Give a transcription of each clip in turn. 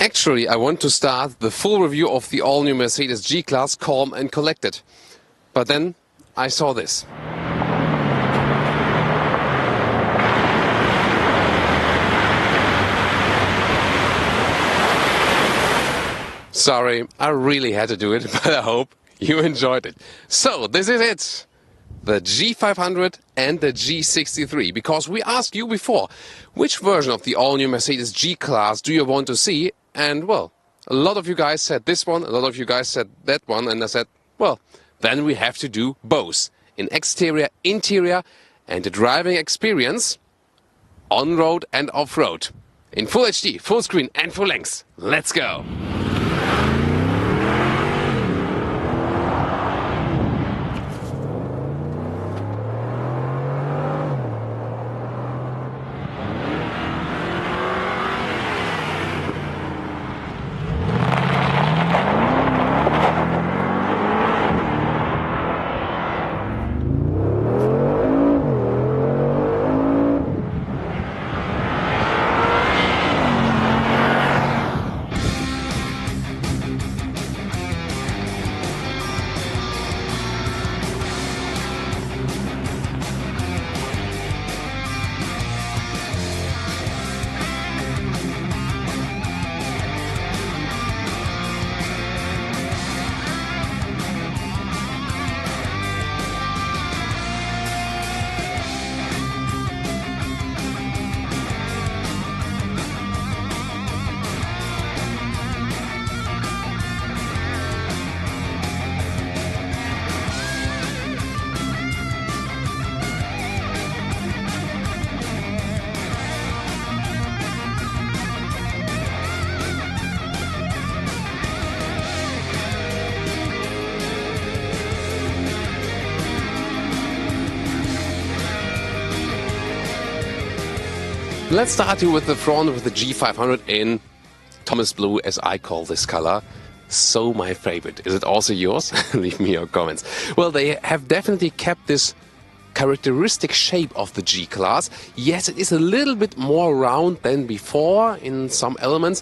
Actually, I want to start the full review of the all-new Mercedes G-Class calm and collected. But then I saw this. Sorry, I really had to do it, but I hope you enjoyed it. So, this is it. The G500 and the G63, because we asked you before, which version of the all-new Mercedes G-Class do you want to see? And, well, a lot of you guys said this one, a lot of you guys said that one, and I said, well, then we have to do both. In exterior, interior, and the driving experience, on-road and off-road. In full HD, full screen and full length. Let's go! Let's start you with the front with the G500 in Thomas Blue, as I call this color. So my favorite. Is it also yours? Leave me your comments. Well, they have definitely kept this characteristic shape of the G-Class. Yes, it is a little bit more round than before in some elements,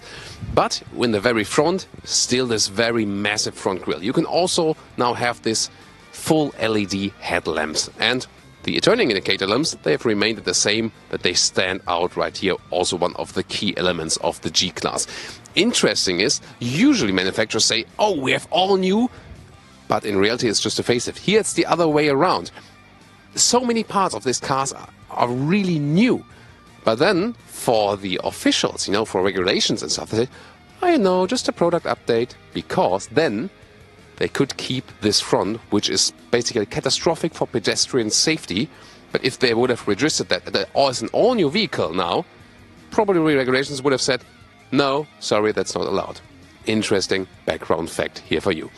but in the very front, still this very massive front grille. You can also now have this full LED headlamps, and the turning indicator lamps, they have remained the same, but they stand out right here, also one of the key elements of the G-Class. Interesting is, usually manufacturers say, oh, we have all new, but in reality it's just a facelift. Here it's the other way around. So many parts of this car are really new, but then for the officials, you know, for regulations and stuff, they say, oh, you know, just a product update, because then they could keep this front, which is basically catastrophic for pedestrian safety. But if they would have registered that as an all-new vehicle now, probably regulations would have said, no, sorry, that's not allowed. Interesting background fact here for you.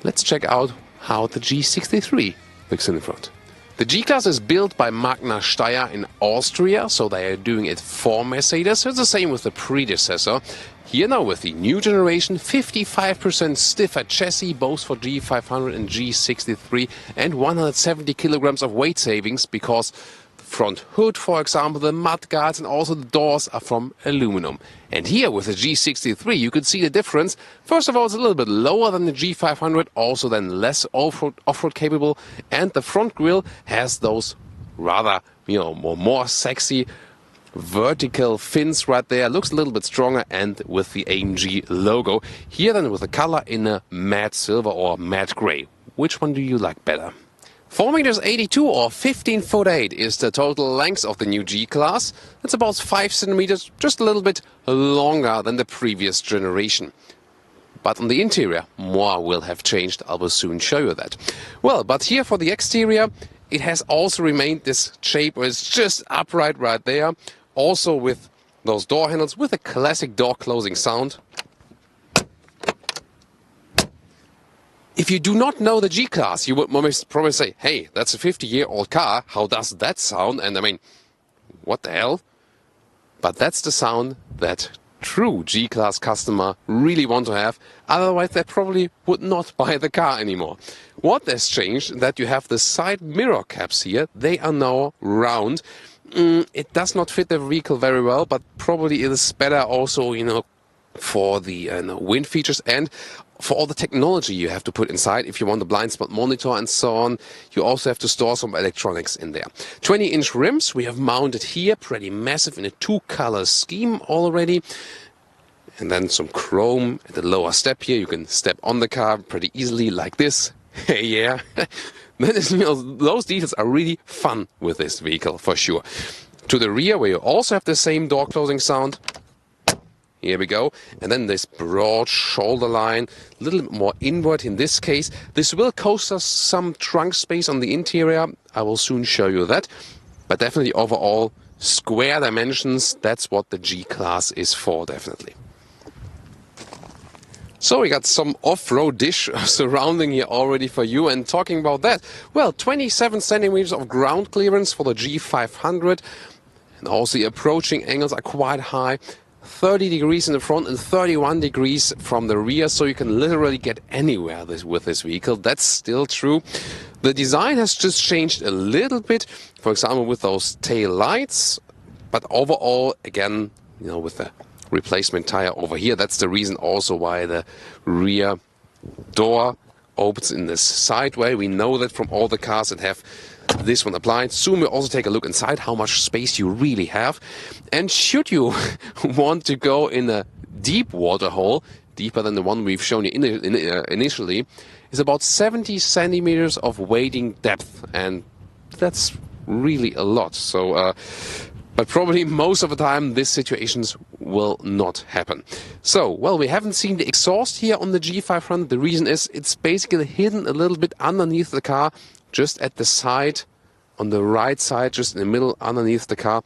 Let's check out how the G63 looks in the front. The G-Class is built by Magna Steyr in Austria, so they are doing it for Mercedes. It's the same with the predecessor. Here now with the new generation, 55% stiffer chassis, both for G500 and G63, and 170 kilograms of weight savings, because the front hood, for example, the mud guards and also the doors are from aluminum. And here with the G63 you can see the difference. First of all, it's a little bit lower than the G500, also then less off-road capable, and the front grille has those rather, you know, more sexy vertical fins right there. Looks a little bit stronger, and with the AMG logo. Here then with the color in a matte silver or matte gray. Which one do you like better? 4 meters 82 or 15'8" is the total length of the new G-Class. It's about 5 centimeters, just a little bit longer than the previous generation. But on the interior, more will have changed. I will soon show you that. Well, but here for the exterior, it has also remained this shape where it's just upright right there. Also with those door handles with a classic door closing sound. If you do not know the G-Class, you would probably say, hey, that's a 50-year-old car, how does that sound? And I mean, what the hell? But that's the sound that true G-Class customer really want to have, otherwise they probably would not buy the car anymore. What has changed, that you have the side mirror caps here, they are now round. It does not fit the vehicle very well, but probably it is better also, you know, for the wind features and for all the technology you have to put inside. If you want the blind spot monitor and so on, you also have to store some electronics in there. 20-inch rims we have mounted here, pretty massive in a two-color scheme already. And then some chrome at the lower step here. You can step on the car pretty easily like this. Yeah. That is, those details are really fun with this vehicle for sure. To the rear, where you also have the same door closing sound. Here we go. And then this broad shoulder line, a little bit more inward in this case. This will cost us some trunk space on the interior. I will soon show you that. But definitely overall, square dimensions, that's what the G-Class is for, definitely. So we got some off-road dish surrounding here already for you. And talking about that, well, 27 centimeters of ground clearance for the G500. And also the approaching angles are quite high. 30 degrees in the front and 31 degrees from the rear, so you can literally get anywhere with this vehicle. That's still true. The design has just changed a little bit, for example with those tail lights, but overall, again, with the replacement tire over here, that's the reason also why the rear door opens in this side way. We know that from all the cars that have this one applied. Soon we'll also take a look inside how much space you really have. And should you want to go in a deep water hole, deeper than the one we've shown you initially, is about 70 centimeters of wading depth. And that's really a lot. So, but probably most of the time these situations will not happen. So, well, we haven't seen the exhaust here on the G500. The reason is it's basically hidden a little bit underneath the car, just at the side, on the right side, just in the middle, underneath the car.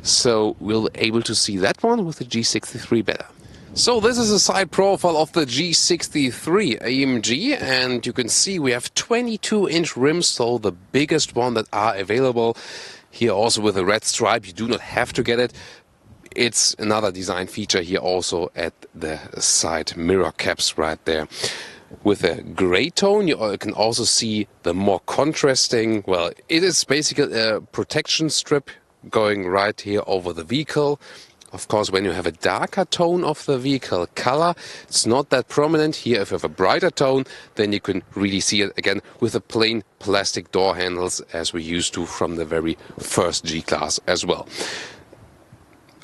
So we'll be able to see that one with the G63 better. So this is a side profile of the G63 AMG, and you can see we have 22-inch rims, so the biggest one that are available. Here also with a red stripe, you do not have to get it. It's another design feature here also at the side mirror caps right there. With a gray tone, you can also see the more contrasting, well, it is basically a protection strip going right here over the vehicle. Of course, when you have a darker tone of the vehicle color, it's not that prominent. Here, if you have a brighter tone, then you can really see it again with the plain plastic door handles as we used to from the very first G-Class as well.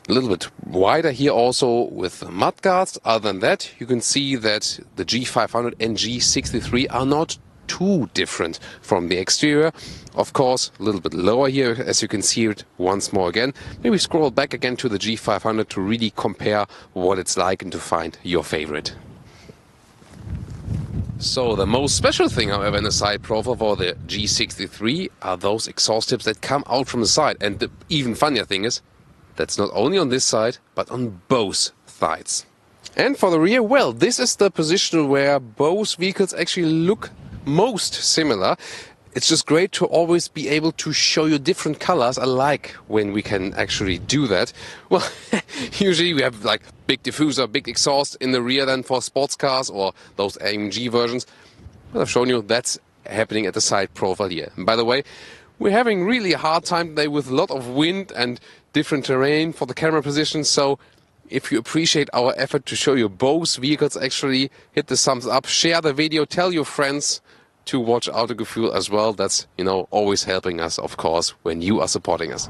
A little bit wider here also with mudguards. Other than that, you can see that the G500 and G63 are not too different from the exterior. Of course, a little bit lower here, as you can see it once more again. Maybe scroll back again to the G500 to really compare what it's like and to find your favorite. So the most special thing, however, in the side profile for the G63 are those exhaust tips that come out from the side. And the even funnier thing is, that's not only on this side, but on both sides. And for the rear, well, this is the position where both vehicles actually look most similar. It's just great to always be able to show you different colors. I like when we can actually do that. Well, usually we have like big diffuser, big exhaust in the rear then for sports cars or those AMG versions. But I've shown you that's happening at the side profile here. And by the way, we're having really a hard time today with a lot of wind and different terrain for the camera position. So if you appreciate our effort to show you both vehicles, actually hit the thumbs up, share the video, tell your friends to watch Autogefühl as well. That's, always helping us, of course, when you are supporting us.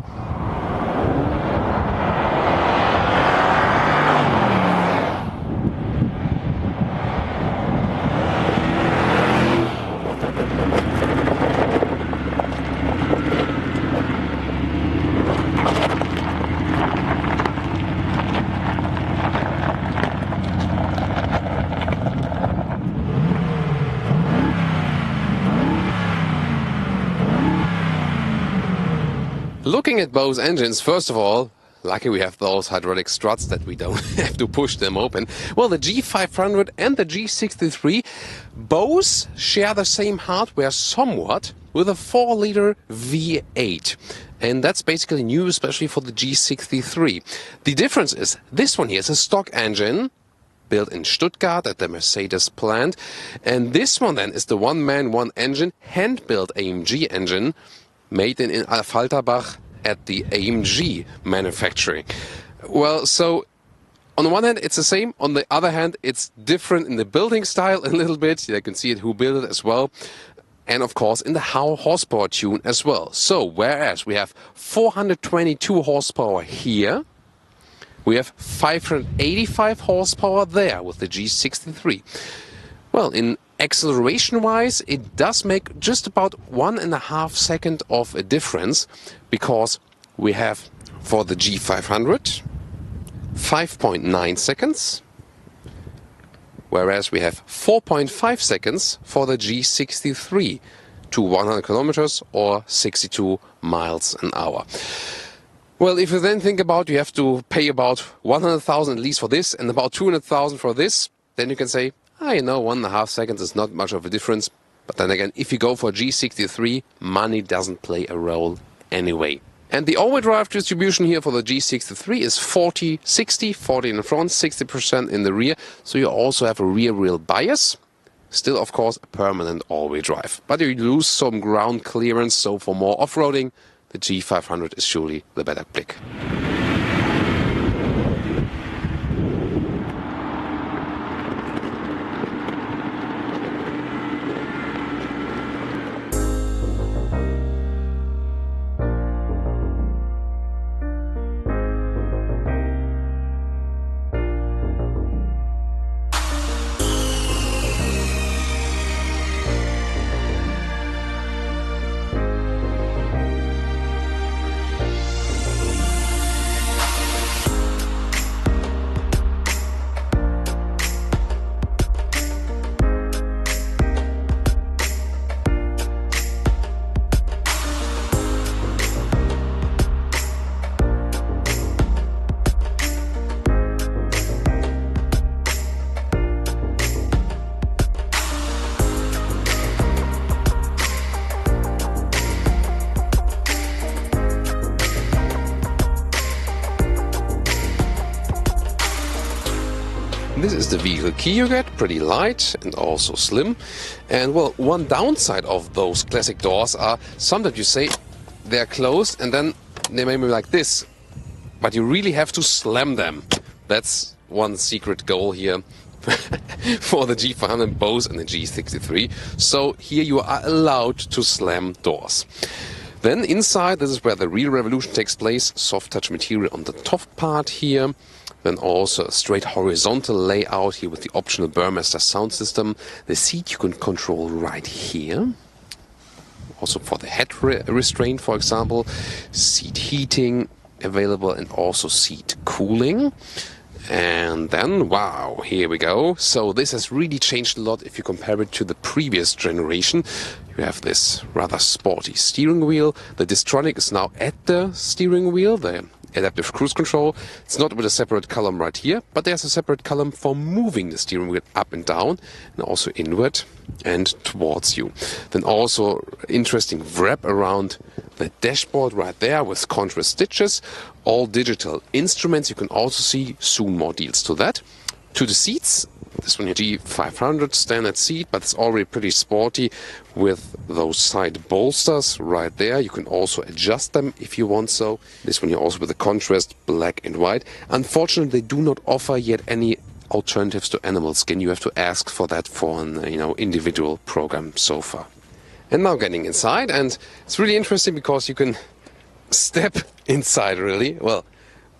Looking at both engines, first of all, lucky we have those hydraulic struts that we don't have to push them open. Well, the G500 and the G63 both share the same hardware somewhat with a 4-liter V8. And that's basically new, especially for the G63. The difference is this one here is a stock engine built in Stuttgart at the Mercedes plant. And this one then is the one-man, one-engine, hand-built AMG engine made in Falterbach at the AMG manufacturing. Well, so On the one hand, it's the same. On the other hand, it's different in the building style a little bit. You can see it who built it as well. And of course, in the horsepower tune as well. So, whereas we have 422 horsepower here, we have 585 horsepower there with the G63. Well, in acceleration-wise, it does make just about 1.5 seconds of a difference, because we have for the G500 5.9 seconds, whereas we have 4.5 seconds for the G63 to 100 kilometers or 62 miles an hour. Well, if you then think about you have to pay about 100,000 at least for this and about 200,000 for this, then you can say, you know, 1.5 seconds is not much of a difference. But then again, if you go for G63, money doesn't play a role anyway. And the all-wheel drive distribution here for the G63 is 40-60, 40 in the front, 60% in the rear. So you also have a rear wheel bias. Still, of course, a permanent all-wheel drive. But you lose some ground clearance, so for more off-roading, the G500 is surely the better pick. This is the vehicle key you get, pretty light and also slim. And well, one downside of those classic doors are sometimes you say they're closed and then they may be like this, but you really have to slam them. That's one secret goal here for the G500 both and the G63. So here you are allowed to slam doors. Then inside, this is where the real revolution takes place. Soft touch material on the top part here. Then also a straight horizontal layout here with the optional Burmester sound system. The seat you can control right here. Also for the head restraint, for example. Seat heating available and also seat cooling. And then, wow, here we go. So this has really changed a lot if you compare it to the previous generation. You have this rather sporty steering wheel. The Distronic is now at the steering wheel, the adaptive cruise control. It's not with a separate column right here, but there's a separate column for moving the steering wheel up and down, and also inward and towards you. Then also interesting wrap around the dashboard right there with contrast stitches. All digital instruments. You can also see soon more deals to that. To the seats, this one here, G500 standard seat, but it's already pretty sporty with those side bolsters right there. You can also adjust them if you want so. This one here also with the contrast black and white. Unfortunately, they do not offer yet any alternatives to animal skin. You have to ask for that for an individual program so far. And now getting inside, and it's really interesting because you can step inside really. Well,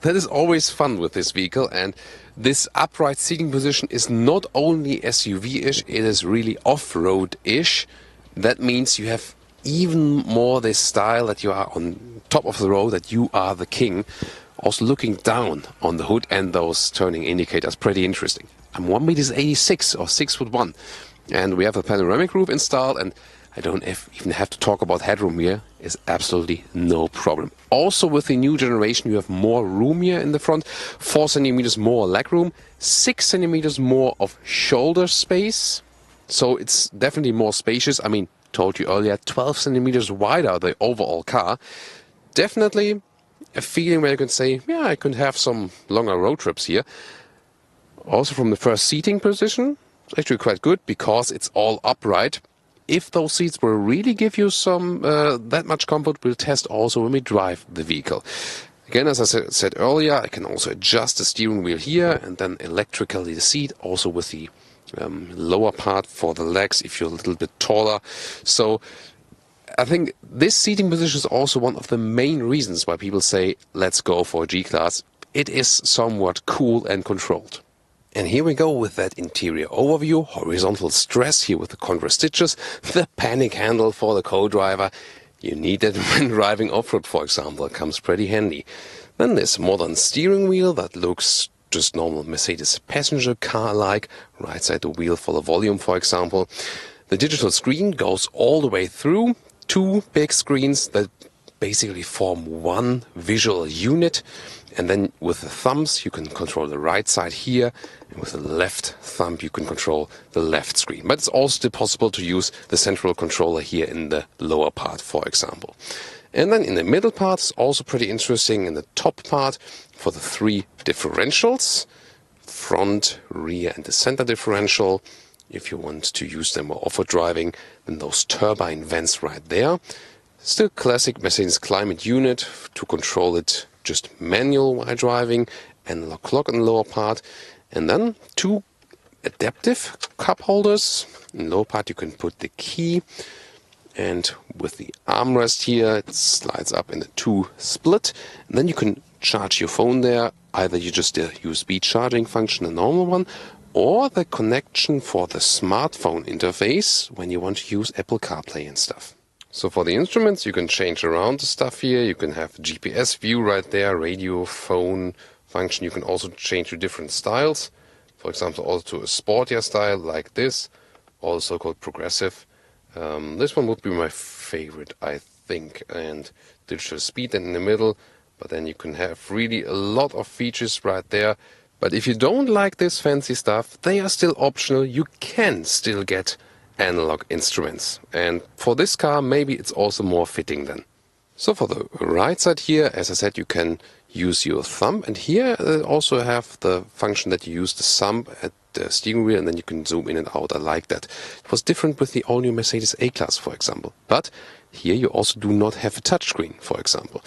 that is always fun with this vehicle, and this upright seating position is not only SUV-ish, it is really off-road-ish. That means you have even more this style that you are on top of the road, that you are the king. Also looking down on the hood and those turning indicators, pretty interesting. I'm 1.86 m or 6'1", and we have a panoramic roof installed, and I don't even have to talk about headroom here. It's absolutely no problem. Also with the new generation you have more room here in the front, 4 centimeters more legroom, 6 centimeters more of shoulder space. So it's definitely more spacious. I mean, told you earlier, 12 centimeters wider the overall car. Definitely a feeling where you can say, yeah, I could have some longer road trips here. Also from the first seating position, it's actually quite good because it's all upright. If those seats will really give you some that much comfort, we'll test also when we drive the vehicle. Again, as I said earlier, I can also adjust the steering wheel here and then electrically the seat, also with the lower part for the legs if you're a little bit taller. So I think this seating position is also one of the main reasons why people say, let's go for a G-Class. It is somewhat cool and controlled. And here we go with that interior overview, horizontal stress here with the contrast stitches, the panic handle for the co-driver. You need it when driving off-road, for example. It comes pretty handy. Then this modern steering wheel that looks just normal Mercedes passenger car-like. Right side the wheel for the volume, for example. The digital screen goes all the way through. Two big screens that basically form one visual unit. And then with the thumbs you can control the right side here, and with the left thumb you can control the left screen. But it's also still possible to use the central controller here in the lower part, for example. And then in the middle part is also pretty interesting, in the top part for the three differentials, front, rear and the center differential. If you want to use them more off-road driving, then those turbine vents right there. Still classic Mercedes climate unit to control it just manual while driving, analog clock in the lower part, and then two adaptive cup holders. In the lower part you can put the key, and with the armrest here it slides up in a two split, and then you can charge your phone there. Either you just the USB charging function, a normal one, or the connection for the smartphone interface when you want to use Apple CarPlay and stuff. So for the instruments, you can change around the stuff here. You can have GPS view right there, radio, phone function. You can also change to different styles. For example, also to a sportier style like this, or so-called progressive. This one would be my favorite, I think. And digital speed in the middle. But then you can have really a lot of features right there. But if you don't like this fancy stuff, they are still optional. You can still get analog instruments, and for this car maybe it's also more fitting then. So for the right side here, as I said, you can use your thumb, and here also have the function that you use the thumb at the steering wheel and then you can zoom in and out. I like that. It was different with the all-new Mercedes A-Class, for example, but here you also do not have a touchscreen, for example.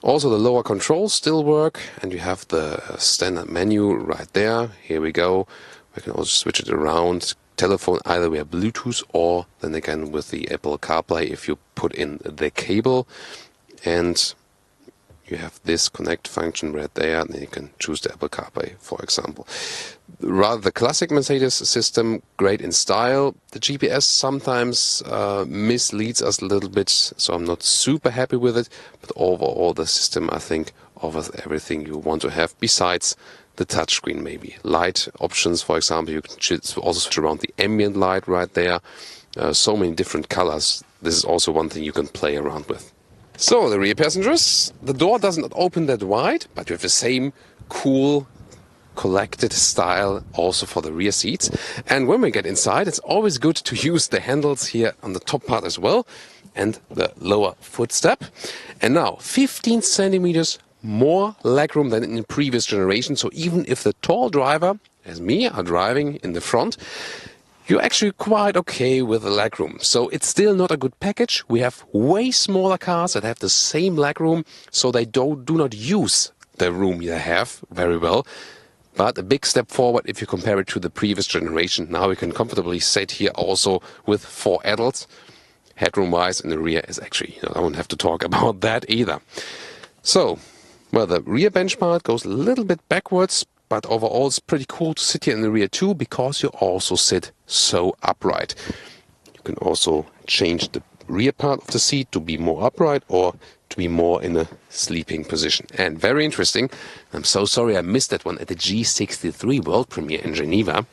Also the lower controls still work, and you have the standard menu right there. Here we go. We can also switch it around. Telephone either via Bluetooth or then again with the Apple CarPlay if you put in the cable, and you have this connect function right there, and then you can choose the Apple CarPlay, for example. Rather the classic Mercedes system, great in style. The GPS sometimes misleads us a little bit, so I'm not super happy with it, but overall the system I think offers everything you want to have besides the touchscreen maybe. Light options, for example, you can also switch around the ambient light right there. So many different colors. This is also one thing you can play around with. So the rear passengers, the door doesn't open that wide, but you have the same cool collected style also for the rear seats. And when we get inside, it's always good to use the handles here on the top part as well, and the lower footstep. And now 15 centimeters more legroom than in the previous generation. So even if the tall driver, as me, are driving in the front, you're actually quite okay with the legroom. So it's still not a good package. We have way smaller cars that have the same legroom, so they do not use the room you have very well. But a big step forward if you compare it to the previous generation. Now we can comfortably sit here also with 4 adults. Headroom-wise in the rear is actually, I won't have to talk about that either. So, well, the rear bench part goes a little bit backwards, but overall it's pretty cool to sit here in the rear too, because you also sit so upright. You can also change the rear part of the seat to be more upright or to be more in a sleeping position. And very interesting, I'm so sorry I missed that one at the G63 world premiere in Geneva.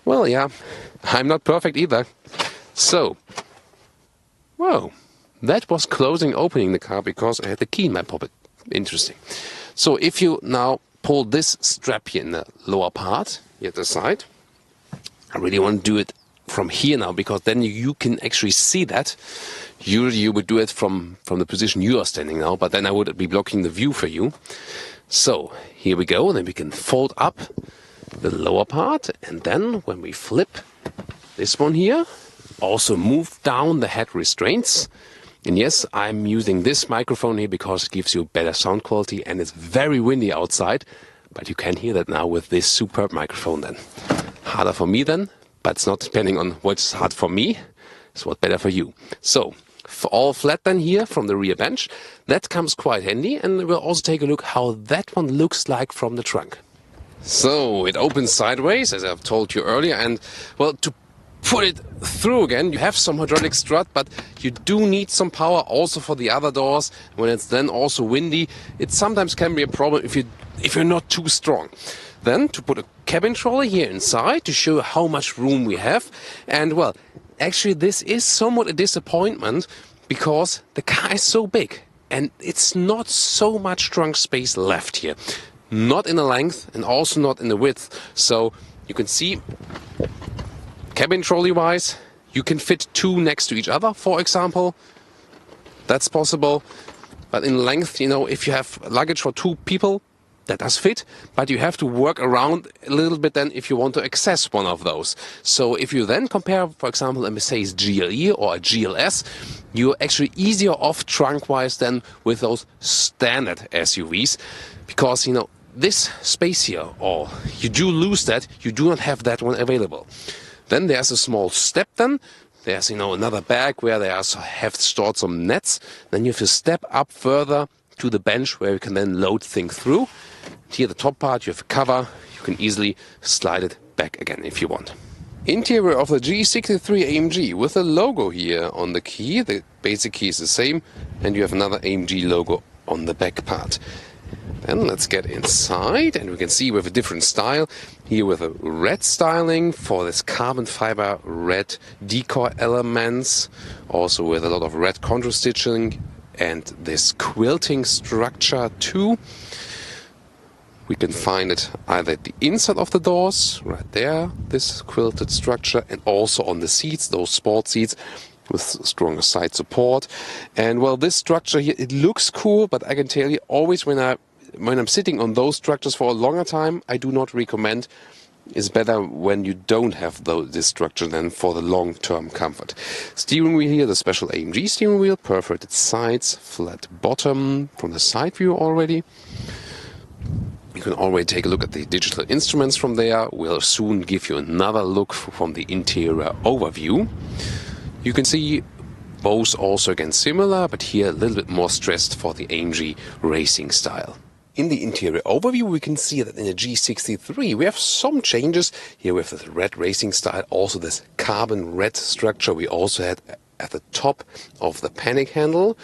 Well, yeah, I'm not perfect either. So, well, that was closing opening the car because I had the key in my pocket. Interesting. So if you now pull this strap here in the lower part, here at the side, I really want to do it from here now, because then you can actually see that. Usually you would do it from the position you are standing now, but then I would be blocking the view for you. So here we go, and then we can fold up the lower part, and then when we flip this one here, also move down the head restraints, And yes, I'm using this microphone here because it gives you better sound quality and it's very windy outside. But you can hear that now with this superb microphone then. Harder for me then, but it's not depending on what's hard for me. It's what's better for you. So, for all flat then here from the rear bench. That comes quite handy, and we'll also take a look how that one looks like from the trunk. So, it opens sideways, as I've told you earlier, and well, to put it through again, you have some hydraulic strut, but you do need some power also for the other doors. When it's then also windy, it sometimes can be a problem if you're not too strong. Then to put a cabin trolley here inside to show how much room we have. And well, actually this is somewhat a disappointment because the car is so big and it's not so much trunk space left here. Not in the length and also not in the width. So you can see, cabin trolley wise, you can fit two next to each other, for example. That's possible. But in length, you know, if you have luggage for two people, that does fit, but you have to work around a little bit then if you want to access one of those. So if you then compare, for example, a Mercedes GLE or a GLS, you're actually easier off trunk-wise than with those standard SUVs, because, you know, this space here, or you do lose that, you do not have that one available. Then there's a small step then. There's, you know, another bag where they have stored some nets. Then you have to step up further to the bench where you can then load things through. Here the top part, you have a cover. You can easily slide it back again if you want. Interior of the G63 AMG with a logo here on the key. The basic key is the same, and you have another AMG logo on the back part. Then let's get inside, and we can see we have a different style here with a red styling for this carbon fiber red decor elements, also with a lot of red contour stitching and this quilting structure too. We can find it either at the inside of the doors, right there, this quilted structure, and also on the seats, those sport seats with stronger side support. And well, this structure here, it looks cool, but I can tell you always when I'm sitting on those structures for a longer time, I do not recommend. It's better when you don't have this structure than for the long-term comfort. Steering wheel here, the special AMG steering wheel, perforated sides, flat bottom from the side view already. You can already take a look at the digital instruments from there. We'll soon give you another look from the interior overview. You can see both also again similar, but here a little bit more stressed for the AMG racing style. In the interior overview, we can see that in the G63 we have some changes. Here we have the red racing style, also this carbon red structure we also had at the top of the panic handle.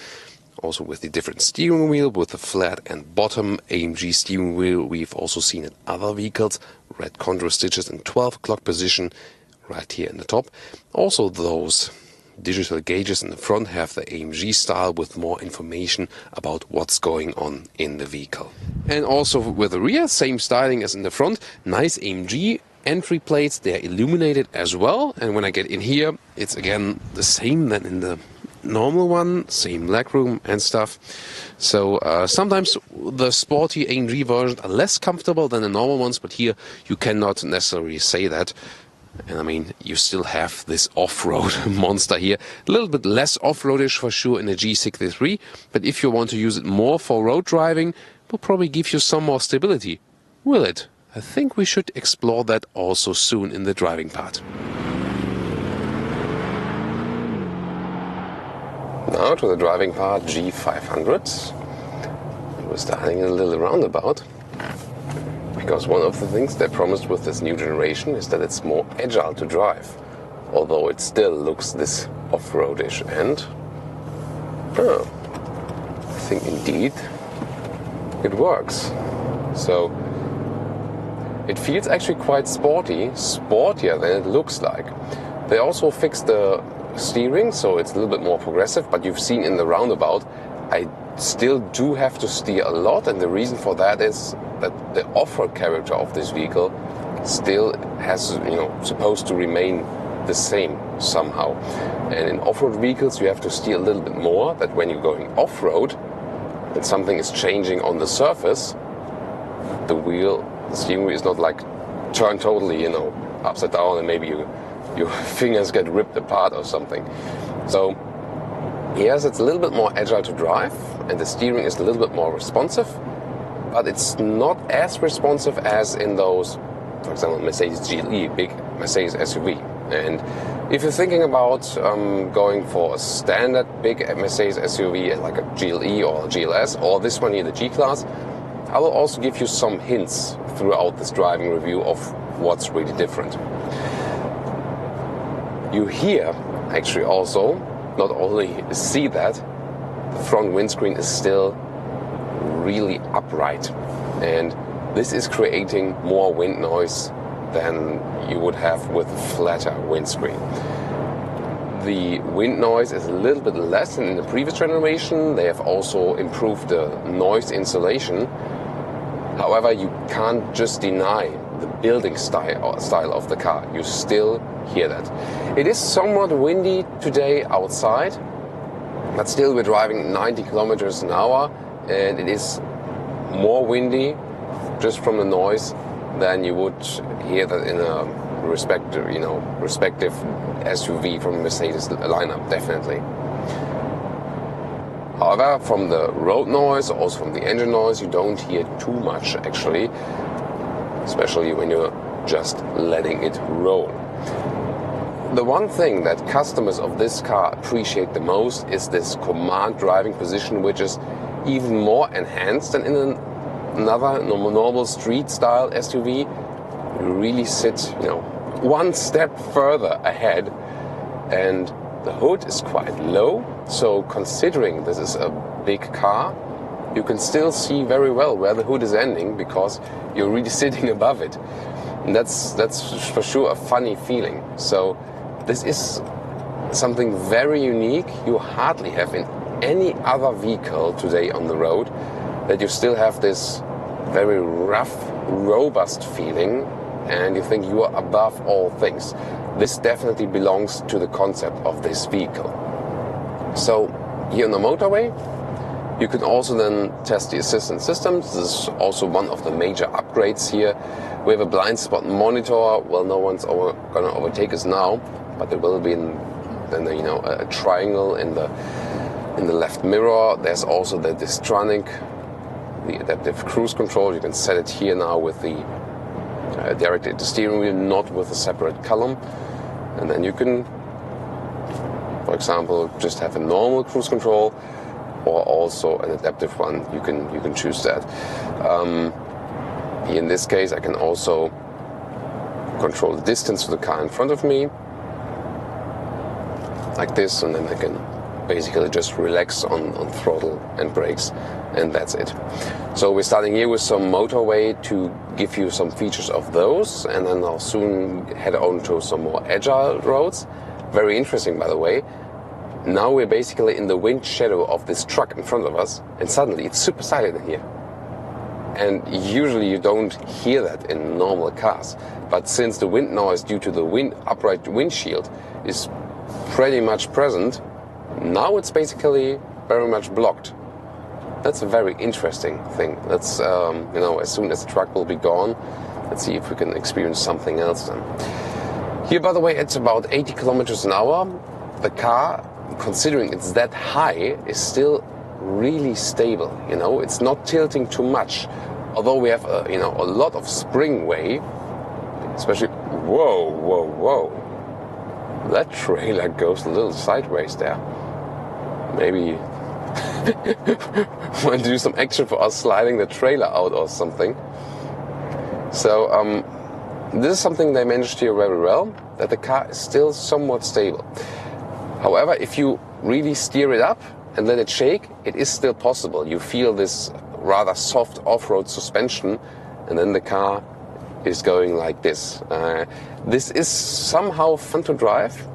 Also with the different steering wheel, with the flat and bottom AMG steering wheel, we've also seen in other vehicles, red contour stitches in 12 o'clock position right here in the top. Also those digital gauges in the front have the AMG style with more information about what's going on in the vehicle. And also with the rear, same styling as in the front, nice AMG entry plates, they're illuminated as well. And when I get in here, it's again the same than in the normal one, same legroom and stuff. So sometimes the sporty AMG versions are less comfortable than the normal ones, but here you cannot necessarily say that. And I mean, you still have this off-road monster here. A little bit less off-roadish for sure in the G63, but if you want to use it more for road driving, it will probably give you some more stability. Will it? I think we should explore that also soon in the driving part. Now to the driving part, G500. We're starting in a little roundabout. Because one of the things they promised with this new generation is that it's more agile to drive, although it still looks this off-roadish. And I think indeed it works. So it feels actually quite sporty, sportier than it looks like. They also fixed the steering, so it's a little bit more progressive, but you've seen in the roundabout, I still do have to steer a lot, and the reason for that is that the off-road character of this vehicle still has, supposed to remain the same somehow. And in off-road vehicles you have to steer a little bit more, that when you're going off-road and something is changing on the surface, the steering wheel is not like turned totally, upside down and maybe your fingers get ripped apart or something. So Yes, it's a little bit more agile to drive, and the steering is a little bit more responsive, but it's not as responsive as in those, for example, Mercedes GLE, big Mercedes SUV. And if you're thinking about going for a standard big Mercedes SUV like a GLE or a GLS, or this one here, the G-Class, I will also give you some hints throughout this driving review of what's really different. You here actually also not only see that the front windscreen is still really upright, and this is creating more wind noise than you would have with a flatter windscreen. The wind noise is a little bit less than in the previous generation. They have also improved the noise insulation. However, you can't just deny the building style of the car. You still hear that. It is somewhat windy today outside, but still we're driving 90 kilometers an hour, and it is more windy just from the noise than you would hear that in a respective SUV from a Mercedes lineup, definitely. However, from the road noise, also from the engine noise, you don't hear too much actually, especially when you're just letting it roll. The one thing that customers of this car appreciate the most is this command driving position, which is even more enhanced than in another normal street style SUV. You really sit, one step further ahead, and the hood is quite low. So considering this is a big car, you can still see very well where the hood is ending because you're really sitting above it. And that's for sure a funny feeling. So this is something very unique you hardly have in any other vehicle today on the road, that you still have this very rough, robust feeling, and you think you are above all things. This definitely belongs to the concept of this vehicle. So here on the motorway, you can also then test the assistance systems. This is also one of the major upgrades here. We have a blind spot monitor. Well, no one's going to overtake us now, but there will be a triangle in the left mirror. There's also the Distronic, the adaptive cruise control. You can set it here now with the directly at the steering wheel, not with a separate column. And then you can, for example, just have a normal cruise control, or also an adaptive one. You can choose that. In this case, I can also control the distance to the car in front of me, like this, and then I can basically just relax on throttle and brakes, and that's it. So we're starting here with some motorway to give you some features of those, and then I'll soon head on to some more agile roads. Very interesting, by the way. Now we're basically in the wind shadow of this truck in front of us, and suddenly it's super silent in here. And usually you don't hear that in normal cars. But since the wind noise due to the upright windshield is pretty much present, now it's basically very much blocked. That's a very interesting thing. That's, as soon as the truck will be gone, let's see if we can experience something else then. Here, by the way, it's about 80 kilometers an hour. The car, considering it's that high, is still really stable. It's not tilting too much. Although we have a lot of spring way, especially, whoa. That trailer goes a little sideways there. Maybe want to do some action for us sliding the trailer out or something. So this is something they managed here very well, that the car is still somewhat stable. However, if you really steer it up and let it shake, it is still possible. You feel this rather soft off-road suspension, and then the car is going like this. This is somehow fun to drive,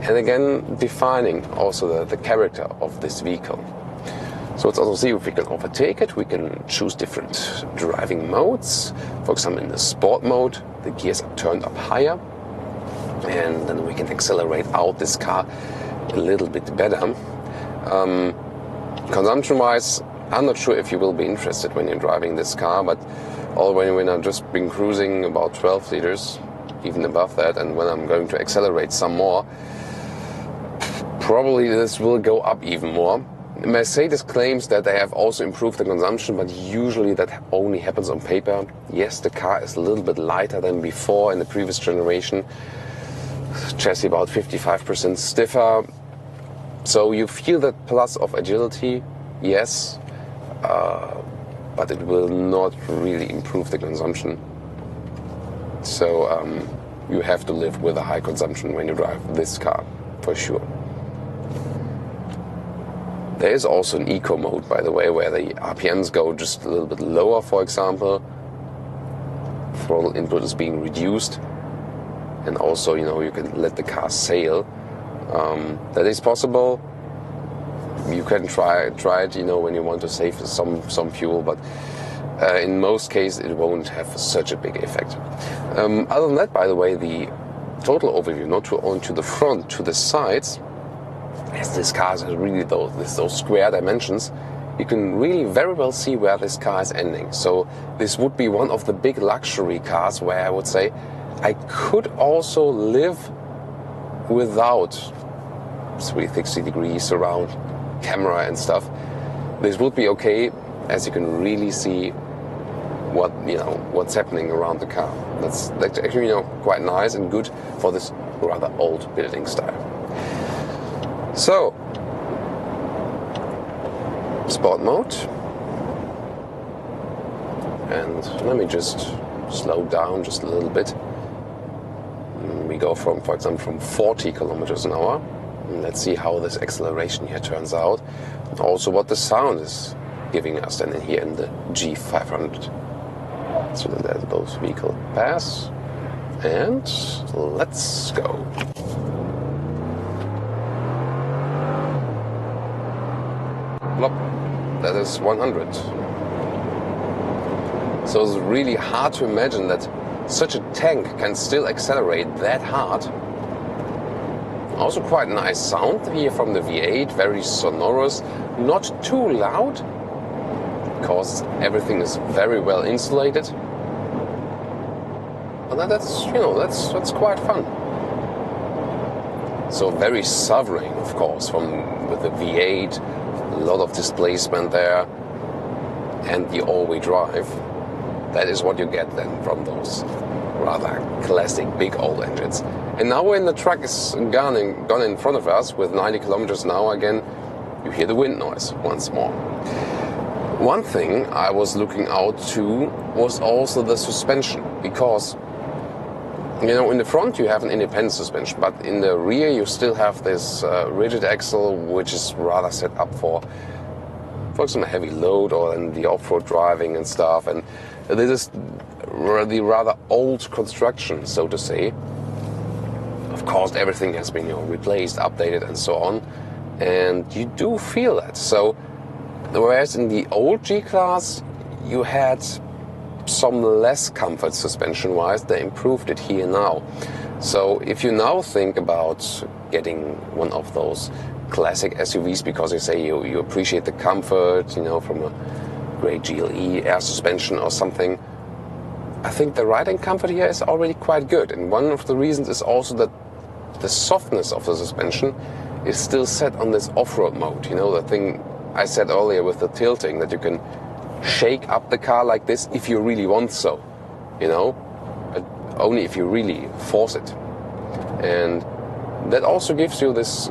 and again defining also the character of this vehicle. So let's also see if we can overtake it. We can choose different driving modes. For example, in the sport mode, the gears are turned up higher, and then we can accelerate out this car a little bit better. Consumption-wise, I'm not sure if you will be interested when you're driving this car, but when I've just been cruising about 12 liters, even above that, and when I'm going to accelerate some more, probably this will go up even more. Mercedes claims that they have also improved the consumption, but usually that only happens on paper. Yes, the car is a little bit lighter than before in the previous generation. Chassis about 55% stiffer. So you feel that plus of agility, yes, but it will not really improve the consumption. So you have to live with a high consumption when you drive this car, for sure. There is also an eco mode, by the way, where the RPMs go just a little bit lower, for example. Throttle input is being reduced. And also, you know, you can let the car sail. That is possible. You can try it, you know, when you want to save some fuel, but in most cases it won't have such a big effect. Other than that, by the way, the total overview, not only to the front, to the sides, as this car has really those square dimensions, you can really very well see where this car is ending. So this would be one of the big luxury cars where I would say I could also live without 360-degree surround camera and stuff. This would be okay, as you can really see what's happening around the car. That's actually, you know, quite nice and good for this rather old building style. So, sport mode, and let me just slow down just a little bit. We go from, for example, from 40 kilometers an hour. And let's see how this acceleration here turns out, and also what the sound is giving us then here in the G500. So let those vehicles pass, and let's go. Plop. That is 100. So it's really hard to imagine that such a tank can still accelerate that hard. Also quite nice sound here from the V8, very sonorous, not too loud, because everything is very well insulated. But that's quite fun. So very sovereign, of course, with the V8, a lot of displacement there, and the all-wheel drive. That is what you get then from those rather classic big old engines. And now when the truck is gone in front of us with 90 kilometers an hour again, you hear the wind noise once more. One thing I was looking out to was also the suspension, because you know, in the front you have an independent suspension, but in the rear you still have this rigid axle, which is rather set up for example, heavy load or in the off-road driving and stuff. And this is the rather old construction, so to say. Of course, everything has been replaced, updated, and so on, and you do feel that. So, whereas in the old G-Class you had some less comfort suspension-wise, they improved it here now. So if you now think about getting one of those classic SUVs because you say you appreciate the comfort, you know, from a great GLE air suspension or something, I think the riding comfort here is already quite good. And one of the reasons is also that the softness of the suspension is still set on this off-road mode. You know, the thing I said earlier with the tilting, that you can shake up the car like this if you really want so, you know, but only if you really force it. And that also gives you this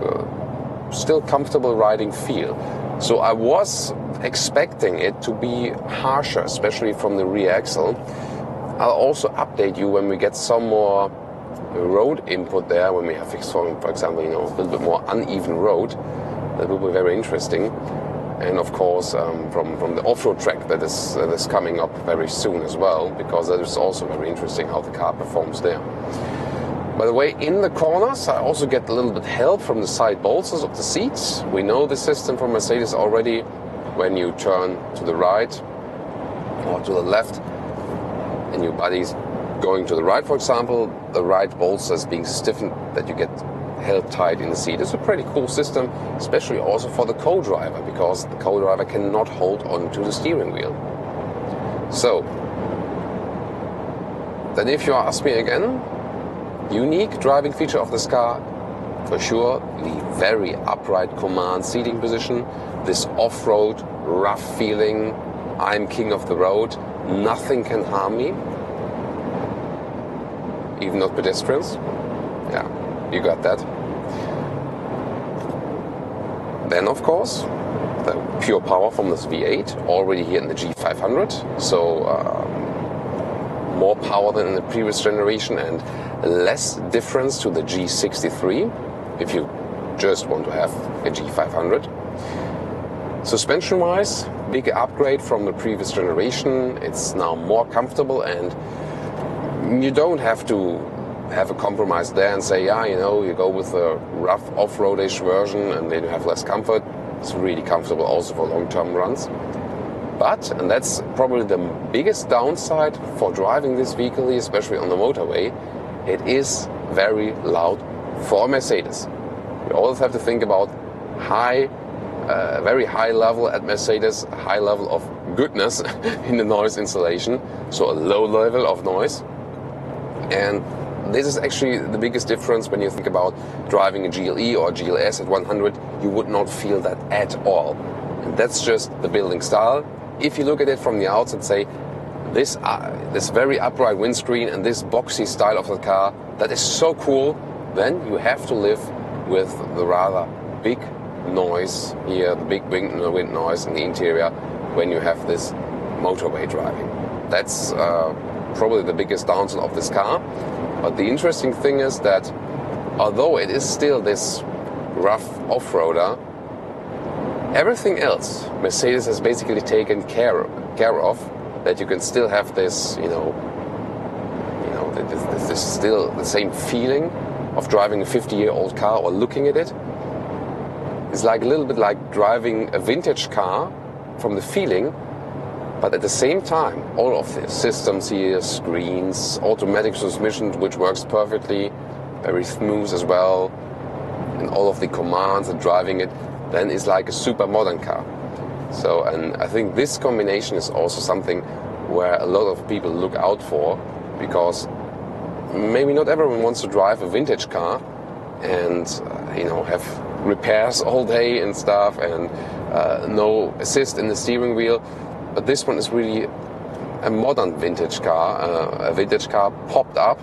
still comfortable riding feel. So I was expecting it to be harsher, especially from the rear axle. I'll also update you when we get some more road input there, when we have, for example, you know, a little bit more uneven road. That will be very interesting. And of course, from the off-road track that is coming up very soon as well, because that is also very interesting how the car performs there. By the way, in the corners, I also get a little bit help from the side bolsters of the seats. We know the system from Mercedes already. When you turn to the right or to the left, and your body's going to the right, for example, the right bolster is being stiffened, that you get held tight in the seat. It's a pretty cool system, especially also for the co-driver, because the co-driver cannot hold on to the steering wheel. So, then if you ask me again, unique driving feature of this car, For sure, the very upright command seating position, this off-road rough feeling, I'm king of the road, nothing can harm me, even not pedestrians. Yeah, you got that. Then, of course, the pure power from this V8, already here in the G500, so more power than in the previous generation and less difference to the G63, if you just want to have a G500. Suspension-wise, big upgrade from the previous generation. It's now more comfortable, and you don't have to have a compromise there and say, yeah, you know, you go with a rough off-roadish version and then you have less comfort. It's really comfortable also for long-term runs. But, and that's probably the biggest downside for driving this vehicle, especially on the motorway, it is very loud for a Mercedes. You always have to think about very high level at Mercedes, high level of goodness in the noise insulation, so a low level of noise. And this is actually the biggest difference when you think about driving a GLE or a GLS at 100. You would not feel that at all. And that's just the building style. If you look at it from the outside, say, this very upright windscreen and this boxy style of the car, that is so cool, then you have to live with the rather big noise here, the big wind noise in the interior when you have this motorway driving. That's probably the biggest downside of this car. But the interesting thing is that although it is still this rough off-roader, everything else Mercedes has basically taken care of, that you can still have this, this still the same feeling of driving a 50-year-old car or looking at it. It's like a little bit like driving a vintage car from the feeling, but at the same time, all of the systems here, screens, automatic transmission, which works perfectly, very smooth as well, and all of the commands and driving it, then is like a super modern car. So, and I think this combination is also something where a lot of people look out for, because maybe not everyone wants to drive a vintage car and have repairs all day and stuff, and no assist in the steering wheel. But this one is really a modern vintage car, a vintage car popped up.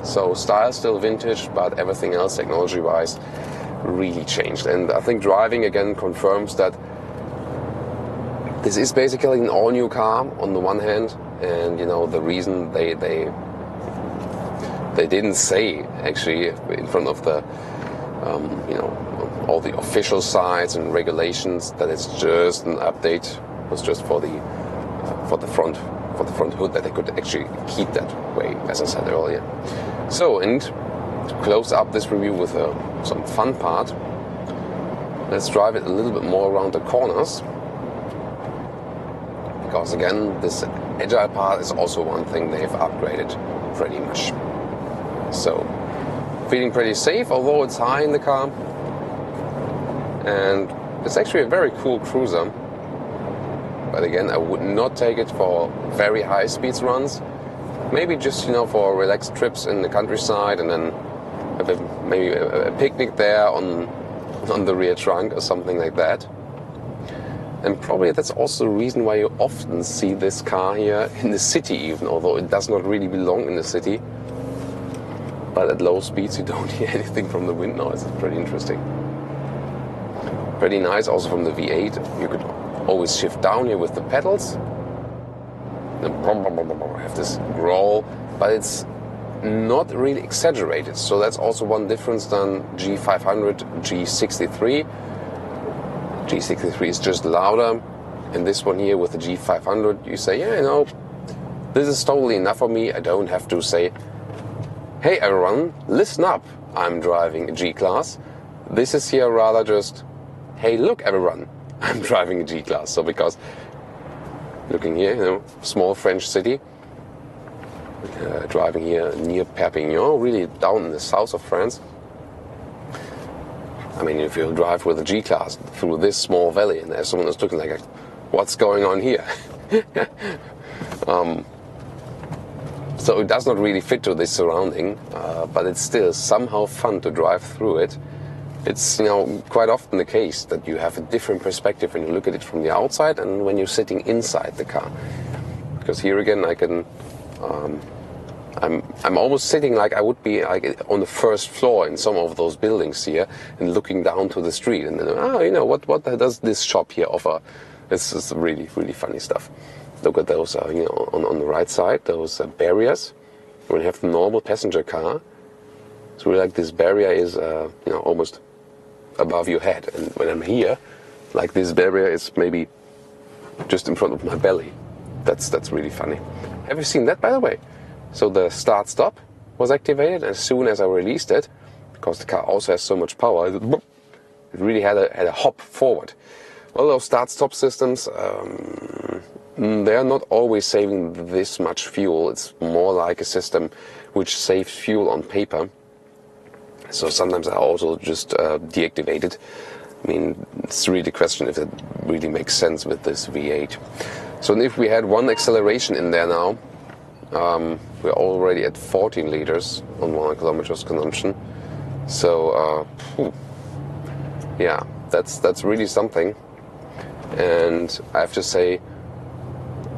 So style still vintage, but everything else technology-wise really changed. And I think driving again confirms that this is basically an all-new car on the one hand, and the reason they didn't say actually in front of the all the official sites and regulations that it's just an update, was just for the front hood, that they could actually keep that way, as I said earlier. So, and to close up this review with some fun part, let's drive it a little bit more around the corners, because again, this agile part is also one thing they've upgraded pretty much. So, feeling pretty safe, although it's high in the car, and it's actually a very cool cruiser. But again, I would not take it for very high speeds runs. Maybe just for relaxed trips in the countryside, and then maybe a picnic there on the rear trunk or something like that. And probably that's also the reason why you often see this car here in the city, even although it does not really belong in the city. But at low speeds you don't hear anything from the wind noise. It's pretty interesting. Pretty nice also from the V8. You could always shift down here with the pedals. Have this growl, but it's not really exaggerated. So that's also one difference than G500, G63. G63 is just louder, and this one here with the G500, you say, yeah, this is totally enough for me. I don't have to say, hey everyone, listen up, I'm driving a G-Class. This is here rather just, hey look everyone, I'm driving a G-Class. So because looking here, small French city, driving here near Perpignan, really down in the south of France. I mean, if you drive with a G-Class through this small valley and there's someone that's looking like, what's going on here? So it does not really fit to this surrounding, but it's still somehow fun to drive through it. It's, you know, quite often the case that you have a different perspective when you look at it from the outside and when you're sitting inside the car. Because here again, I can, I'm almost sitting like I would be like on the first floor in some of those buildings here and looking down to the street. And then, you know, what does this shop here offer? This is really, really funny stuff. Look at those, you know, on the right side, those barriers. When you have the normal passenger car, it's really like this barrier is, you know, almost above your head. And when I'm here, like this barrier is maybe just in front of my belly. That's really funny. Have you seen that, by the way? So the start-stop was activated as soon as I released it, because the car also has so much power. It really had a hop forward. Well, those start-stop systems, they are not always saving this much fuel. It's more like a system which saves fuel on paper. So sometimes I also just deactivate it. I mean, it's really the question if it really makes sense with this V8. So if we had one acceleration in there now, we're already at 14 liters on 100 kilometers consumption. So, yeah, that's really something. And I have to say,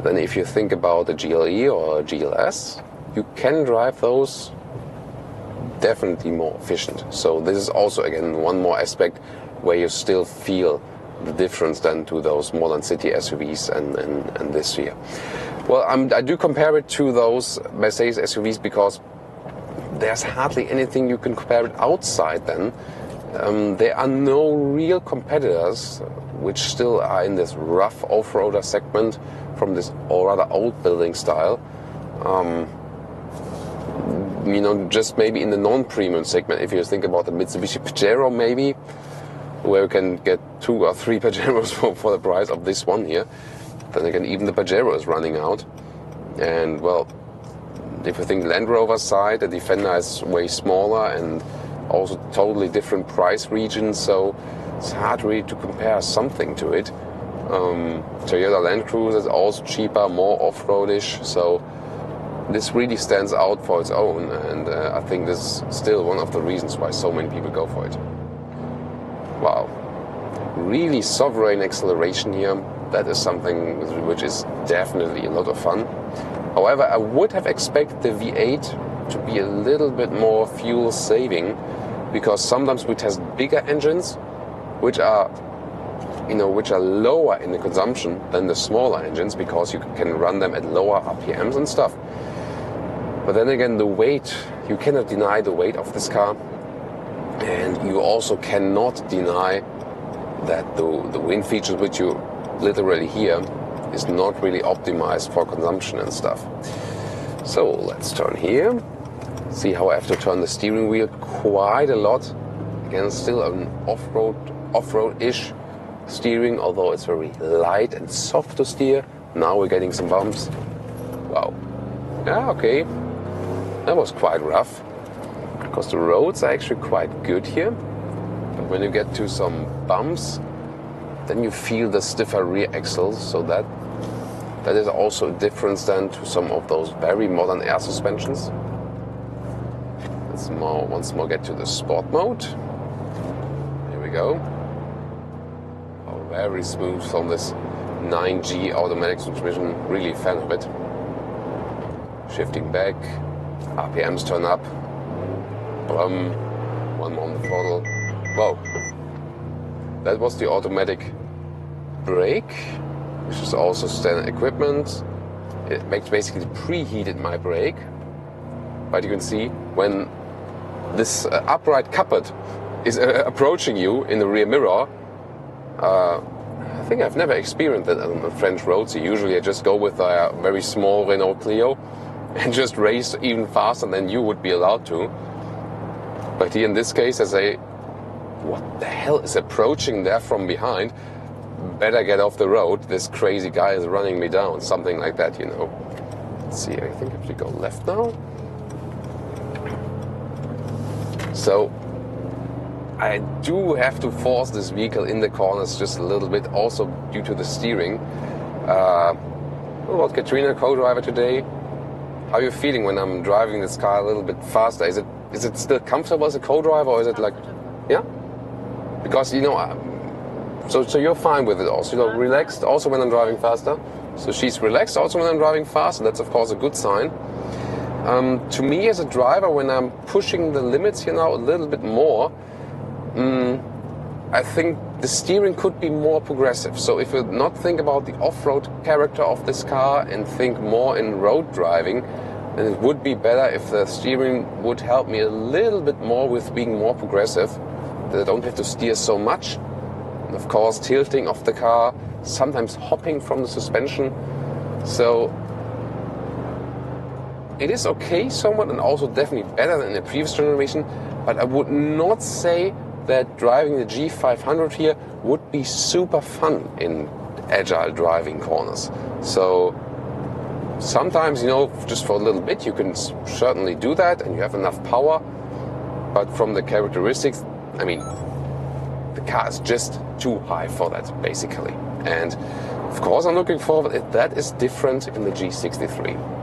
then if you think about a GLE or a GLS, you can drive those definitely more efficient. So this is also, again, one more aspect where you still feel the difference then to those modern city SUVs and this here. Well, I do compare it to those Mercedes SUVs because there's hardly anything you can compare it outside then. There are no real competitors which still are in this rough off-roader segment from this or rather old building style. You know, just maybe in the non-premium segment, if you think about the Mitsubishi Pajero maybe, where you can get 2 or 3 Pajeros for the price of this one here. Then again, even the Pajero is running out. And well, if you think Land Rover side, the Defender is way smaller and also totally different price regions, so it's hard really to compare something to it. Toyota Land Cruiser is also cheaper, more off-roadish, so this really stands out for its own, and I think this is still one of the reasons why so many people go for it. Wow, really sovereign acceleration here. That is something which is definitely a lot of fun. However, I would have expected the V8 to be a little bit more fuel saving, because sometimes we test bigger engines which are, you know, which are lower in the consumption than the smaller engines, because you can run them at lower RPMs and stuff. But then again, the weight, you cannot deny the weight of this car, and you also cannot deny that the wind features which you literally hear is not really optimized for consumption and stuff. So let's turn here. See how I have to turn the steering wheel quite a lot. Again, still an off-road-ish steering, although it's very light and soft to steer. Now we're getting some bumps. Wow. Yeah, okay. That was quite rough, because the roads are actually quite good here. But when you get to some bumps, then you feel the stiffer rear axles, so that is also a difference then to some of those very modern air suspensions. Let's once more get to the sport mode. Here we go. Oh, very smooth from this 9G automatic transmission. Really a fan of it. Shifting back, RPMs turn up. One more on the throttle. Whoa. That was the automatic brake, which is also standard equipment. It basically preheated my brake. But you can see when this upright cupboard is approaching you in the rear mirror, I think I've never experienced that on the French roads. Usually I just go with a very small Renault Clio and just race even faster than you would be allowed to. But here in this case, I say, what the hell is approaching there from behind? Better get off the road. This crazy guy is running me down. Something like that, you know. Let's see, I think I should go left now. So I do have to force this vehicle in the corners just a little bit, also due to the steering. What about Katrina, co-driver today? How are you feeling when I'm driving this car a little bit faster? Is it still comfortable as a co-driver, or is it like, yeah? because you know, so you're fine with it also. You're relaxed also when I'm driving faster. So she's relaxed also when I'm driving fast. So that's of course a good sign. To me as a driver, when I'm pushing the limits here now a little bit more, I think the steering could be more progressive. So if you not think about the off-road character of this car and think more in road driving, then it would be better if the steering would help me a little bit more with being more progressive, that I don't have to steer so much. And of course, tilting of the car, sometimes hopping from the suspension. So it is okay somewhat, and also definitely better than the previous generation, but I would not say that driving the G500 here would be super fun in agile driving corners. So sometimes, you know, just for a little bit you can certainly do that and you have enough power, but from the characteristics, I mean, the car is just too high for that basically. And of course I'm looking forward if that is different in the G63.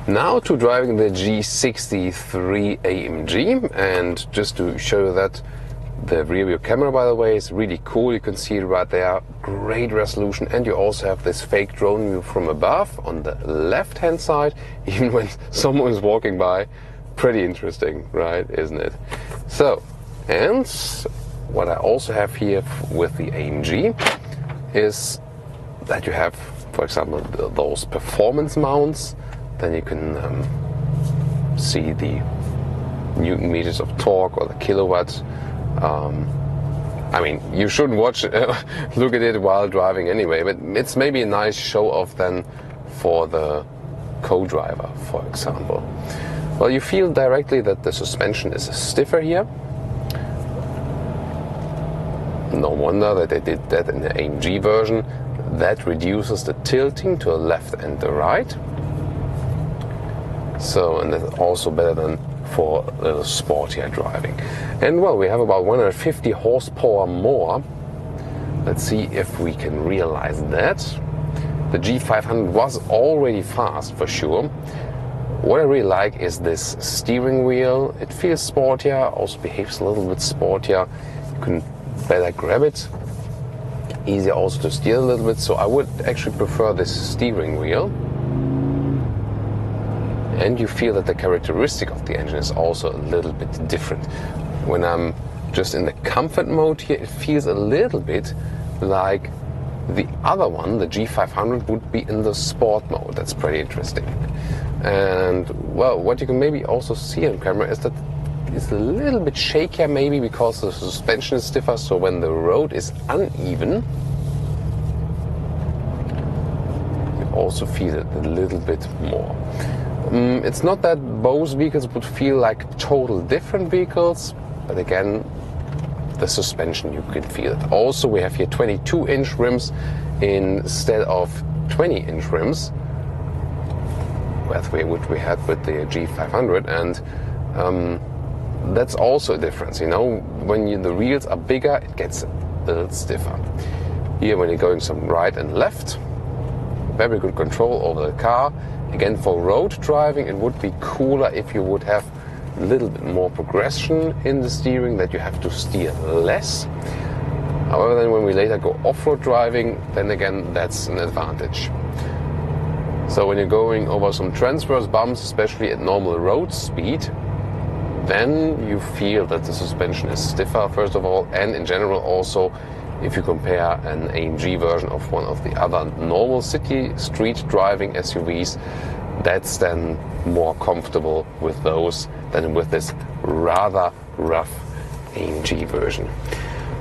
Now to driving the G63 AMG, and just to show you that the rear view camera, by the way, is really cool. You can see it right there, great resolution, and you also have this fake drone view from above on the left hand side, even when someone is walking by. Pretty interesting, right, isn't it? So, and what I also have here with the AMG is that you have, for example, those performance mounts. Then you can see the Newton meters of torque or the kilowatts. I mean, you shouldn't watch, look at it while driving anyway, but it's maybe a nice show off then for the co-driver, for example. Well, you feel directly that the suspension is stiffer here. No wonder that they did that in the AMG version. That reduces the tilting to the left and the right. So, and that's also better than for a little sportier driving. And well, we have about 150 horsepower more. Let's see if we can realize that. The G500 was already fast for sure. What I really like is this steering wheel. It feels sportier, also behaves a little bit sportier. You can better grab it. Easier also to steer a little bit. So I would actually prefer this steering wheel. And you feel that the characteristic of the engine is also a little bit different. When I'm just in the comfort mode here, it feels a little bit like the other one, the G500, would be in the sport mode. That's pretty interesting. And well, what you can maybe also see on camera is that it's a little bit shakier, maybe because the suspension is stiffer, so when the road is uneven, you also feel it a little bit more. It's not that both vehicles would feel like total different vehicles, but again, the suspension, you can feel it. Also, we have here 22-inch rims instead of 20-inch rims, which we had with the G500, and that's also a difference. You know, when the wheels are bigger, it gets a little stiffer. Here, when you're going some right and left, very good control over the car. Again, for road driving, it would be cooler if you would have a little bit more progression in the steering, that you have to steer less. However, then when we later go off-road driving, then again, that's an advantage. So when you're going over some transverse bumps, especially at normal road speed, then you feel that the suspension is stiffer, first of all, and in general also, if you compare an AMG version of one of the other normal city street driving SUVs, that's then more comfortable with those than with this rather rough AMG version.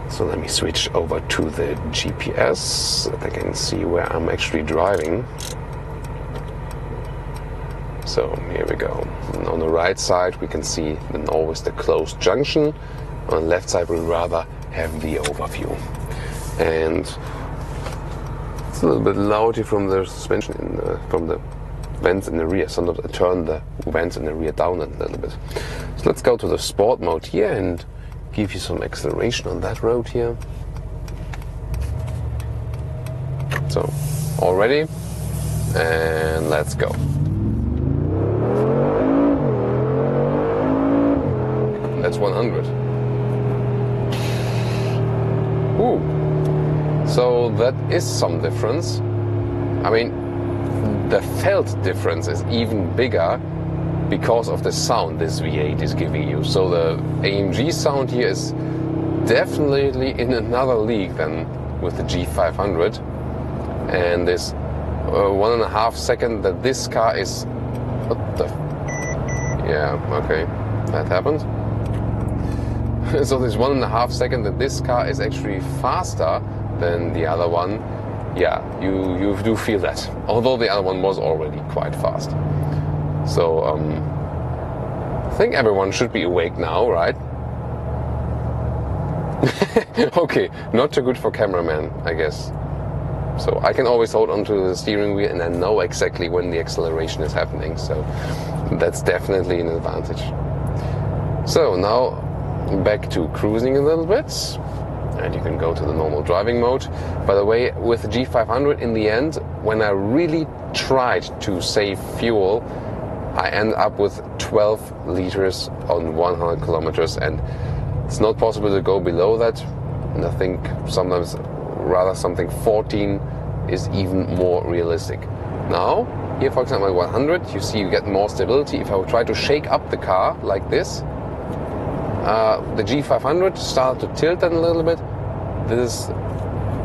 So let me switch over to the GPS so that I can see where I'm actually driving. So here we go. And on the right side we can see then always the closed junction. On the left side we rather have the overview. And it's a little bit loud here from the suspension, from the vents in the rear. Sometimes I turn the vents in the rear down a little bit. So let's go to the sport mode here and give you some acceleration on that road here. So, all ready? And let's go. towards 100. Ooh. So that is some difference. I mean, the felt difference is even bigger because of the sound this V8 is giving you. So the AMG sound here is definitely in another league than with the G500. And this 1.5 second that this car is... What the... Yeah, okay, that happened. So this 1.5 second that this car is actually faster than the other one, yeah, you do feel that. Although the other one was already quite fast. So I think everyone should be awake now, right? Okay, not too good for cameraman, I guess. So I can always hold onto the steering wheel and I know exactly when the acceleration is happening. So that's definitely an advantage. So now back to cruising a little bit. And you can go to the normal driving mode. By the way, with the G500, in the end, when I really tried to save fuel, I end up with 12 liters on 100 kilometers, and it's not possible to go below that. And I think sometimes rather something 14 is even more realistic. Now, here for example, 100, you see you get more stability. If I would try to shake up the car like this, the G500 started to tilt then a little bit. This is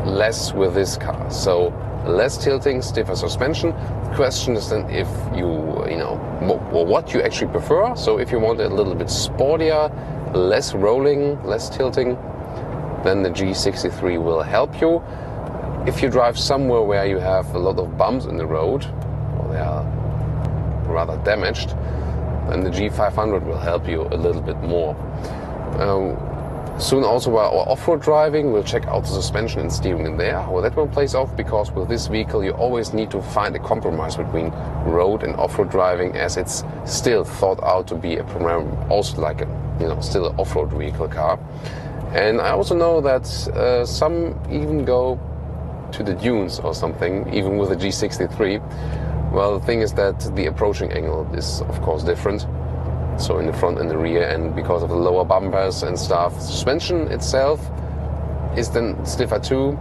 less with this car, so less tilting, stiffer suspension. The question is then if you know, what you actually prefer. So if you want it a little bit sportier, less rolling, less tilting, then the G63 will help you. If you drive somewhere where you have a lot of bumps in the road, or they are rather damaged, then the G500 will help you a little bit more. Soon also while off-road driving, we'll check out the suspension and steering in there, how that one plays off, because with this vehicle you always need to find a compromise between road and off-road driving, as it's still thought out to be also like a, still an off-road vehicle car. And I also know that some even go to the dunes or something, even with the G63. Well, the thing is that the approaching angle is of course different. So in the front and the rear, and because of the lower bumpers and stuff. Suspension itself is then stiffer too.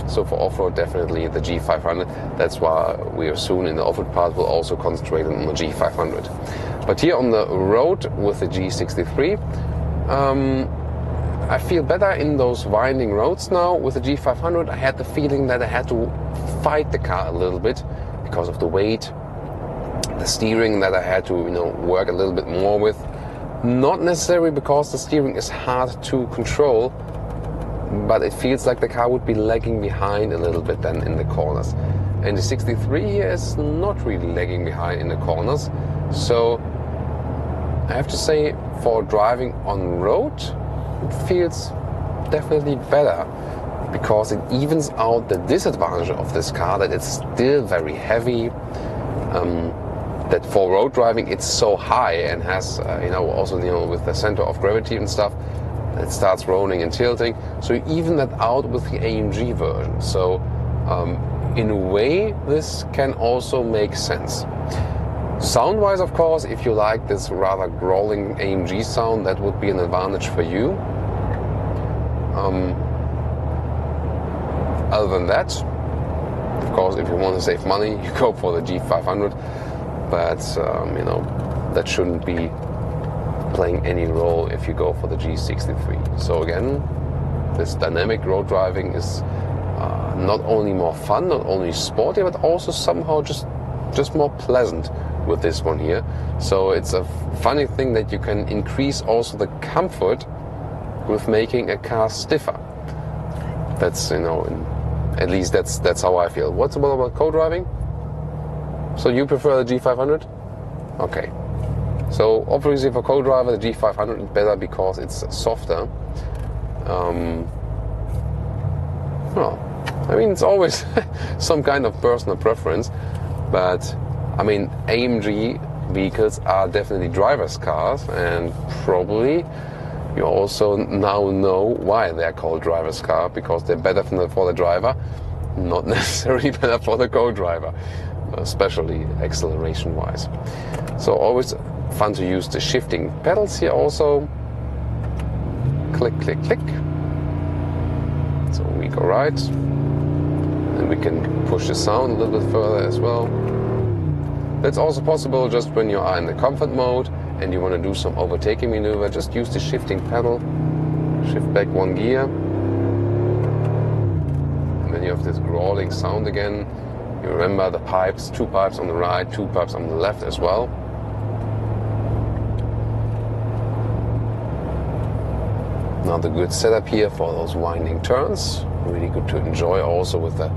So for off-road, definitely the G500. That's why we are soon in the off-road part will also concentrate on the G500. But here on the road with the G63, I feel better in those winding roads now. With the G500, I had the feeling that I had to fight the car a little bit because of the weight, the steering that I had to, work a little bit more with. Not necessarily because the steering is hard to control, but it feels like the car would be lagging behind a little bit then in the corners. And the 63 here is not really lagging behind in the corners. So I have to say, for driving on road, it feels definitely better, because it evens out the disadvantage of this car, that it's still very heavy. That for road driving it's so high and has also with the center of gravity and stuff, it starts rolling and tilting. So you even that out with the AMG version. So in a way this can also make sense. Sound wise, of course, if you like this rather growling AMG sound, that would be an advantage for you. Other than that, of course, if you want to save money, you go for the G500. But that shouldn't be playing any role if you go for the G63. So again, this dynamic road driving is not only more fun, not only sporty, but also somehow just more pleasant with this one here. So it's a funny thing that you can increase also the comfort with making a car stiffer. That's at least that's how I feel. What's about co-driving? So you prefer the G500? Okay. So obviously for co-driver, the G500 is better because it's softer. Well, I mean, it's always some kind of personal preference, but I mean, AMG vehicles are definitely driver's cars, and probably you also now know why they're called driver's car, because they're better for the driver, not necessarily better for the co-driver. Especially acceleration wise. So always fun to use the shifting pedals here also. click, click, click. So we go right, and we can push the sound a little bit further as well. That's also possible just when you are in the comfort mode and you want to do some overtaking maneuver. Just use the shifting pedal, shift back one gear, and then you have this growling sound again. You remember the pipes, 2 pipes on the right, 2 pipes on the left as well. Another good setup here for those winding turns. Really good to enjoy also with the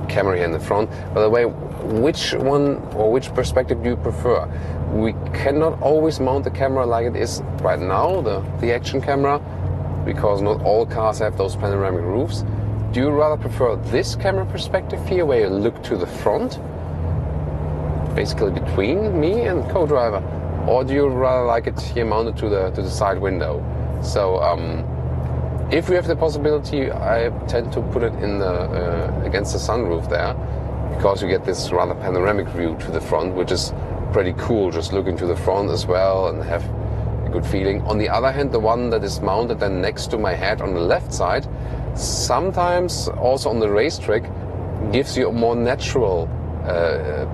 camera here in the front. By the way, which one or which perspective do you prefer? We cannot always mount the camera like it is right now, the action camera, because not all cars have those panoramic roofs. Do you rather prefer this camera perspective here, where you look to the front, basically between me and co-driver, or do you rather like it here mounted to the side window? So if we have the possibility, I tend to put it in the against the sunroof there, because you get this rather panoramic view to the front, which is pretty cool, just looking to the front as well and have a good feeling. On the other hand, the one that is mounted then next to my head on the left side, sometimes also on the racetrack, gives you a more natural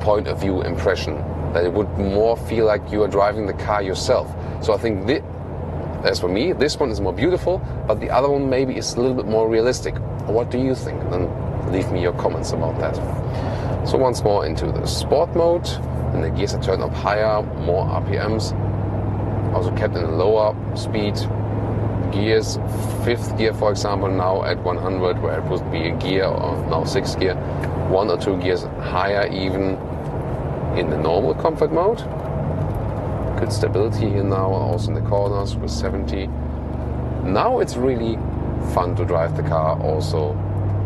point of view impression, that it would more feel like you are driving the car yourself. So I think as for me, this one is more beautiful, but the other one maybe is a little bit more realistic. What do you think? Then leave me your comments about that. So once more into the sport mode, and the gears are turned up higher, more RPMs, also kept in a lower speed. Gears, 5th gear for example, now at 100, where it would be a gear, or now 6th gear, 1 or 2 gears higher even in the normal comfort mode. Good stability here now, also in the corners with 70. Now it's really fun to drive the car also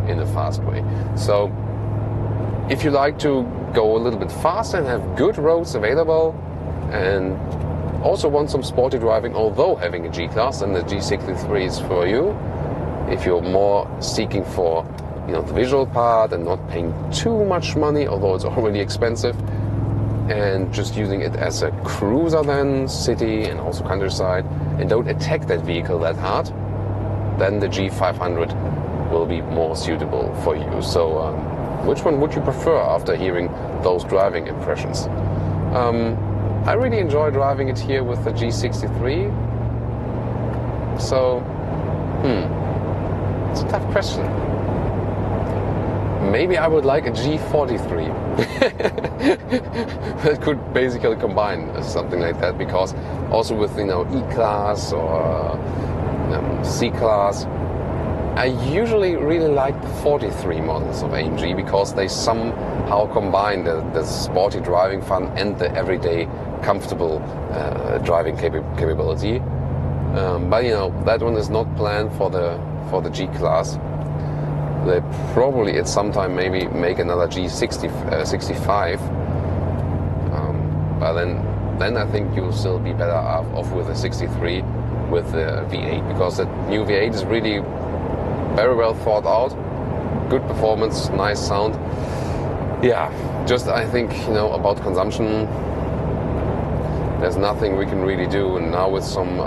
in a fast way. So if you like to go a little bit faster and have good roads available, and also want some sporty driving, although having a G-Class, then the G63 is for you. If you're more seeking for, the visual part and not paying too much money, although it's already expensive, and just using it as a cruiser then, city and also countryside, and don't attack that vehicle that hard, then the G500 will be more suitable for you. So which one would you prefer after hearing those driving impressions? I really enjoy driving it here with the G63. So, it's a tough question. Maybe I would like a G43. That could basically combine something like that, because also with E-Class or C-Class, I usually really like the 43 models of AMG, because they somehow combine the sporty driving fun and the everyday comfortable driving capability. But that one is not planned for the G-Class. They probably at some time maybe make another G65, but then I think you'll still be better off with the 63 with the V8, because the new V8 is really very well thought out, good performance, nice sound. Yeah, just I think about consumption, there's nothing we can really do. And now with some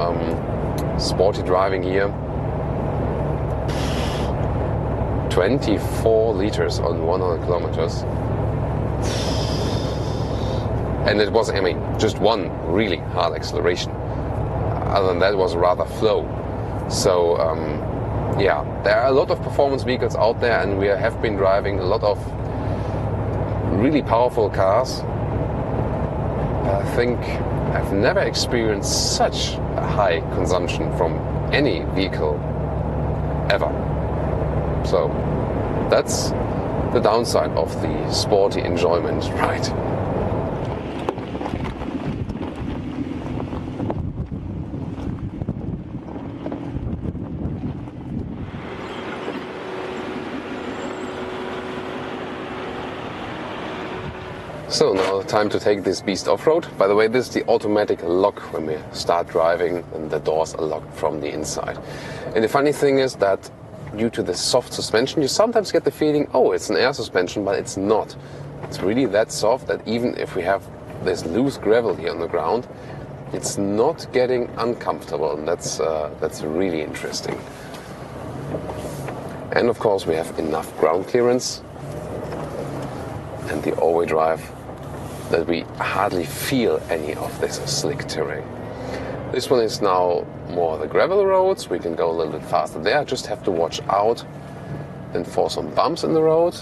sporty driving here, 24 liters on 100 kilometers. And it was, just one really hard acceleration. Other than that, it was rather flow. So, yeah, there are a lot of performance vehicles out there, and we have been driving a lot of really powerful cars. I think I've never experienced such a high consumption from any vehicle ever. So that's the downside of the sporty enjoyment, right? So now time to take this beast off-road. By the way, this is the automatic lock when we start driving, and the doors are locked from the inside. And the funny thing is that due to the soft suspension, you sometimes get the feeling, oh, it's an air suspension, but it's not. It's really that soft that even if we have this loose gravel here on the ground, it's not getting uncomfortable, and that's really interesting. And of course we have enough ground clearance and the all-wheel drive that we hardly feel any of this slick terrain. This one is now more the gravel roads. We can go a little bit faster there. Just have to watch out and for some bumps in the road.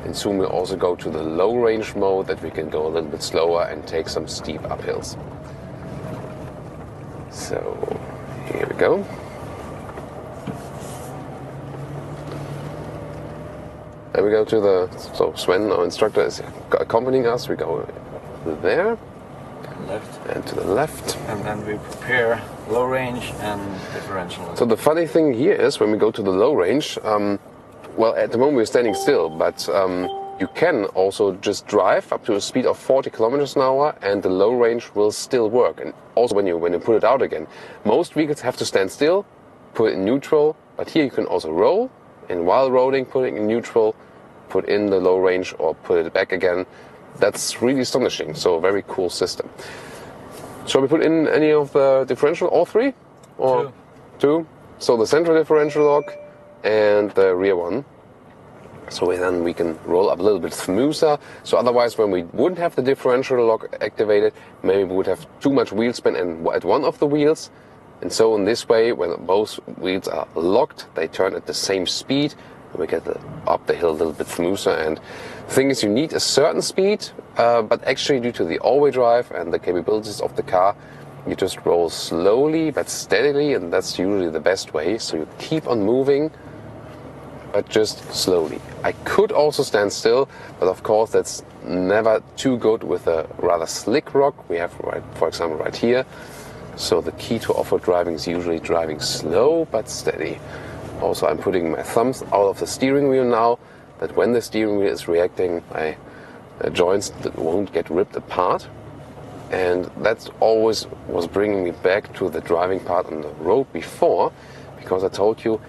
And soon we'll also go to the low range mode that we can go a little bit slower and take some steep uphills. So here we go. And we go to so Sven, our instructor, is accompanying us. We go there. Left. And to the left. And then we prepare low range and differential. So the funny thing here is when we go to the low range, well, at the moment we're standing still, but you can also just drive up to a speed of 40 kilometers an hour and the low range will still work. And also when you put it out again, most vehicles have to stand still, put it in neutral, but here you can also roll, and while rolling, put it in neutral, put in the low range or put it back again. That's really astonishing, so a very cool system. Shall we put in any of the differential, all three? Or two? So the central differential lock and the rear one. So then we can roll up a little bit smoother. So otherwise when we wouldn't have the differential lock activated, maybe we would have too much wheel spin at one of the wheels. And so in this way, when both wheels are locked, they turn at the same speed. We get up the hill a little bit smoother. And the thing is, you need a certain speed, but actually due to the all-wheel drive and the capabilities of the car, you just roll slowly but steadily, and that's usually the best way. So you keep on moving, but just slowly. I could also stand still, but of course that's never too good with a rather slick rock. We have, for example, right here. So the key to off-road driving is usually driving slow but steady. Also, I'm putting my thumbs out of the steering wheel now, that when the steering wheel is reacting, my joints won't get ripped apart. And that always was bringing me back to the driving part on the road before, because I told you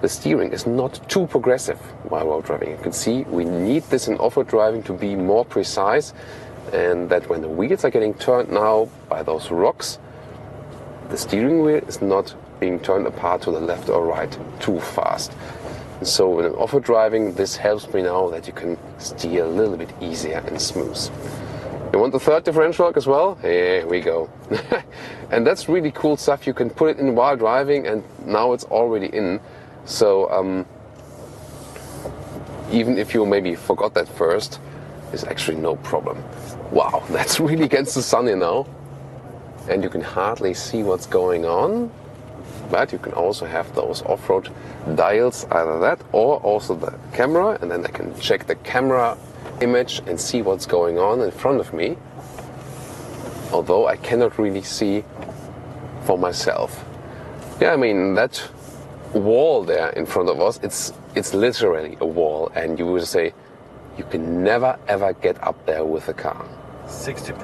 the steering is not too progressive while road driving. You can see we need this in off-road driving to be more precise, and that when the wheels are getting turned now by those rocks, the steering wheel is not being turned apart to the left or right too fast. And so in off-road driving, this helps me now that you can steer a little bit easier and smooth. You want the third differential lock as well? Here we go. And that's really cool stuff. You can put it in while driving and now it's already in. So even if you maybe forgot that first, it's actually no problem. Wow, that's really against the sun here now. And you can hardly see what's going on. But you can also have those off-road dials, either that or also the camera, and then I can check the camera image and see what's going on in front of me, although I cannot really see for myself. Yeah, I mean, that wall there in front of us, it's literally a wall, and you would say you can never ever get up there with a car. 60%.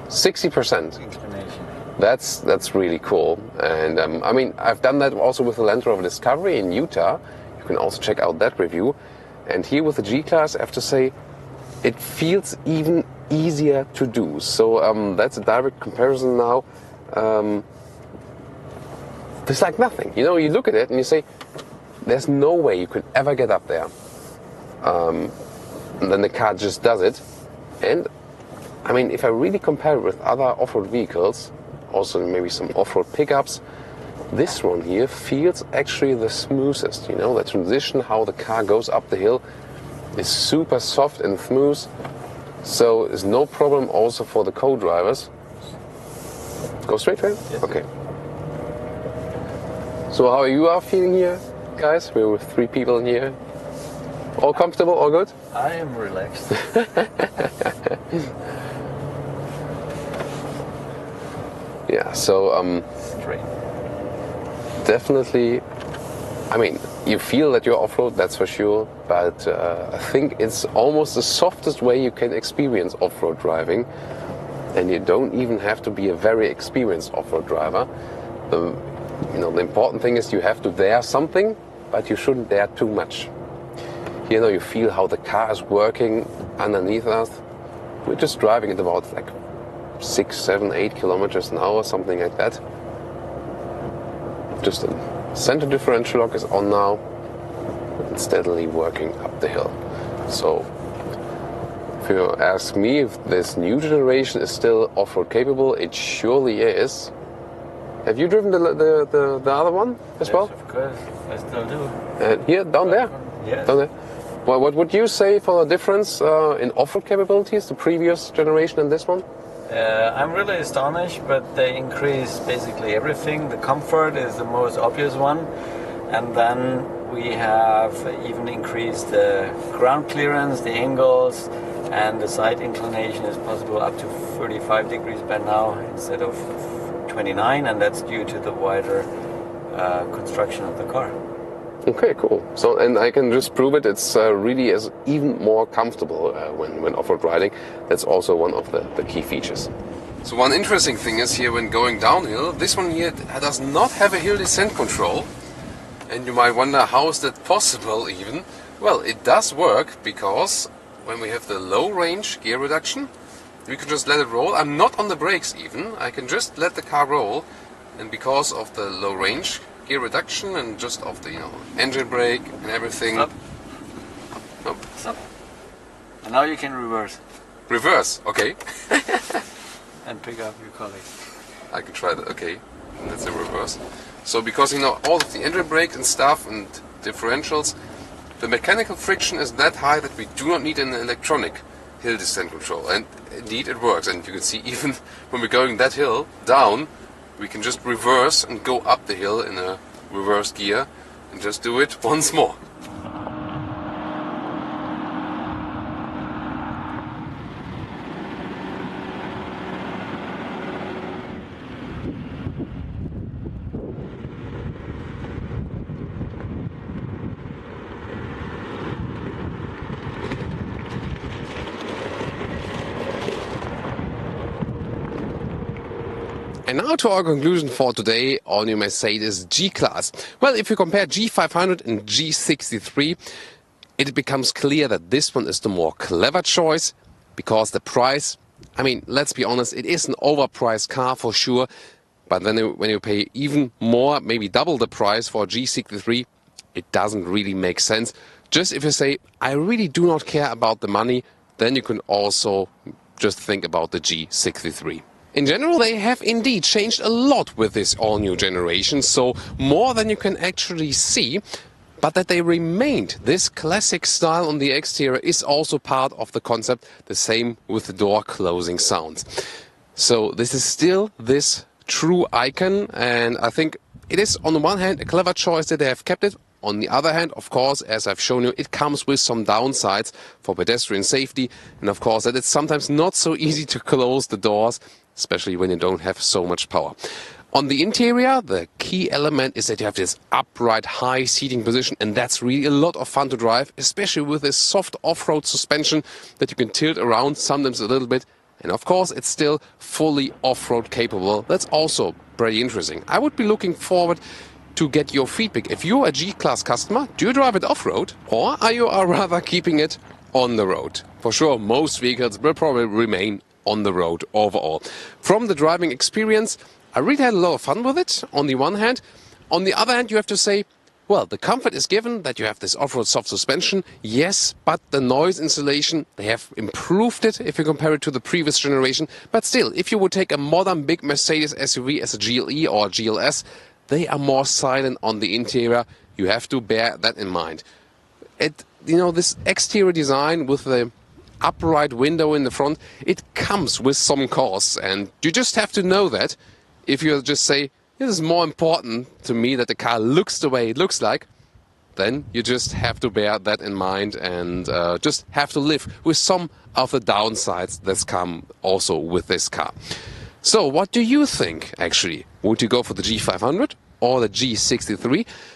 60%. Inclination. That's really cool. And I mean, I've done that also with the Land Rover Discovery in Utah. You can also check out that review. And here with the G-Class, I have to say, it feels even easier to do. So that's a direct comparison now. It's like nothing. You know, you look at it and you say, there's no way you could ever get up there. And then the car just does it. And I mean, if I really compare it with other off-road vehicles, also maybe some off-road pickups, this one here feels actually the smoothest. You know, the transition, how the car goes up the hill is super soft and smooth. So it's no problem also for the co-drivers. Go straight, right? Yes. Okay. So how you are feeling here, guys? We're with 3 people in here. All comfortable, all good? I am relaxed. Yeah, so Straight. Definitely, I mean, you feel that you're off-road, that's for sure, but I think it's almost the softest way you can experience off-road driving, and you don't even have to be a very experienced off-road driver. You know, the important thing is you have to dare something, but you shouldn't dare too much. You know, you feel how the car is working underneath us. We're just driving at about like 6, 7, 8 kilometers an hour, something like that. Just the center differential lock is on now and steadily working up the hill. So if you ask me if this new generation is still off-road capable, it surely is. Have you driven the other one as well? Yes, of course, I still do. Here, down there? Yes. Down there. Well, what would you say for the difference in off-road capabilities, the previous generation and this one? I'm really astonished, but they increase basically everything. The comfort is the most obvious one, and then we have even increased the ground clearance, the angles, and the side inclination is possible up to 35 degrees by now instead of 29, and that's due to the wider construction of the car. Okay, cool. So, and I can just prove it. It's really is even more comfortable when off-road riding. That's also one of the key features. So one interesting thing is here when going downhill, this one here does not have a hill descent control. And you might wonder, how is that possible even? Well, it does work because when we have the low range gear reduction, we can just let it roll. I'm not on the brakes even. I can just let the car roll. And because of the low range gear reduction and just of the engine brake and everything. Stop. Oh. Stop. And now you can reverse. Reverse, okay. And pick up your colleague. I can try that, okay. And that's a reverse. So because all of the engine brake and stuff and differentials, the mechanical friction is that high that we do not need an electronic hill descent control. And indeed it works. And you can see even when we're going that hill down, we can just reverse and go up the hill in a reverse gear and just do it once more. And now to our conclusion for today, all new Mercedes G-Class. Well, if you compare G500 and G63, it becomes clear that this one is the more clever choice, because the price, I mean, let's be honest, it is an overpriced car for sure, but then when you pay even more, maybe double the price for a G63, it doesn't really make sense. Just if you say, I really do not care about the money, then you can also just think about the G63. In general, they have indeed changed a lot with this all-new generation, so more than you can actually see. But that they remained this classic style on the exterior is also part of the concept, the same with the door closing sounds. So this is still this true icon, and I think it is on the one hand a clever choice that they have kept it. On the other hand, of course, as I've shown you, it comes with some downsides for pedestrian safety, and of course that it's sometimes not so easy to close the doors, especially when you don't have so much power. On the interior, the key element is that you have this upright high seating position, and that's really a lot of fun to drive, especially with this soft off-road suspension that you can tilt around sometimes a little bit. And of course, it's still fully off-road capable. That's also pretty interesting. I would be looking forward to get your feedback. If you're a G-Class customer, do you drive it off-road, or are you rather keeping it on the road? For sure, most vehicles will probably remain on the road overall. From the driving experience, I really had a lot of fun with it, on the one hand. On the other hand, you have to say, well, the comfort is given that you have this off-road soft suspension, yes, but the noise insulation, they have improved it if you compare it to the previous generation. But still, if you would take a modern big Mercedes SUV as a GLE or a GLS, they are more silent on the interior. You have to bear that in mind. This exterior design with the upright window in the front, it comes with some costs, and you just have to know that. If you just say, this is more important to me that the car looks the way it looks like, then you just have to bear that in mind and just have to live with some of the downsides that come also with this car. So what do you think, actually? Would you go for the G500 or the G63?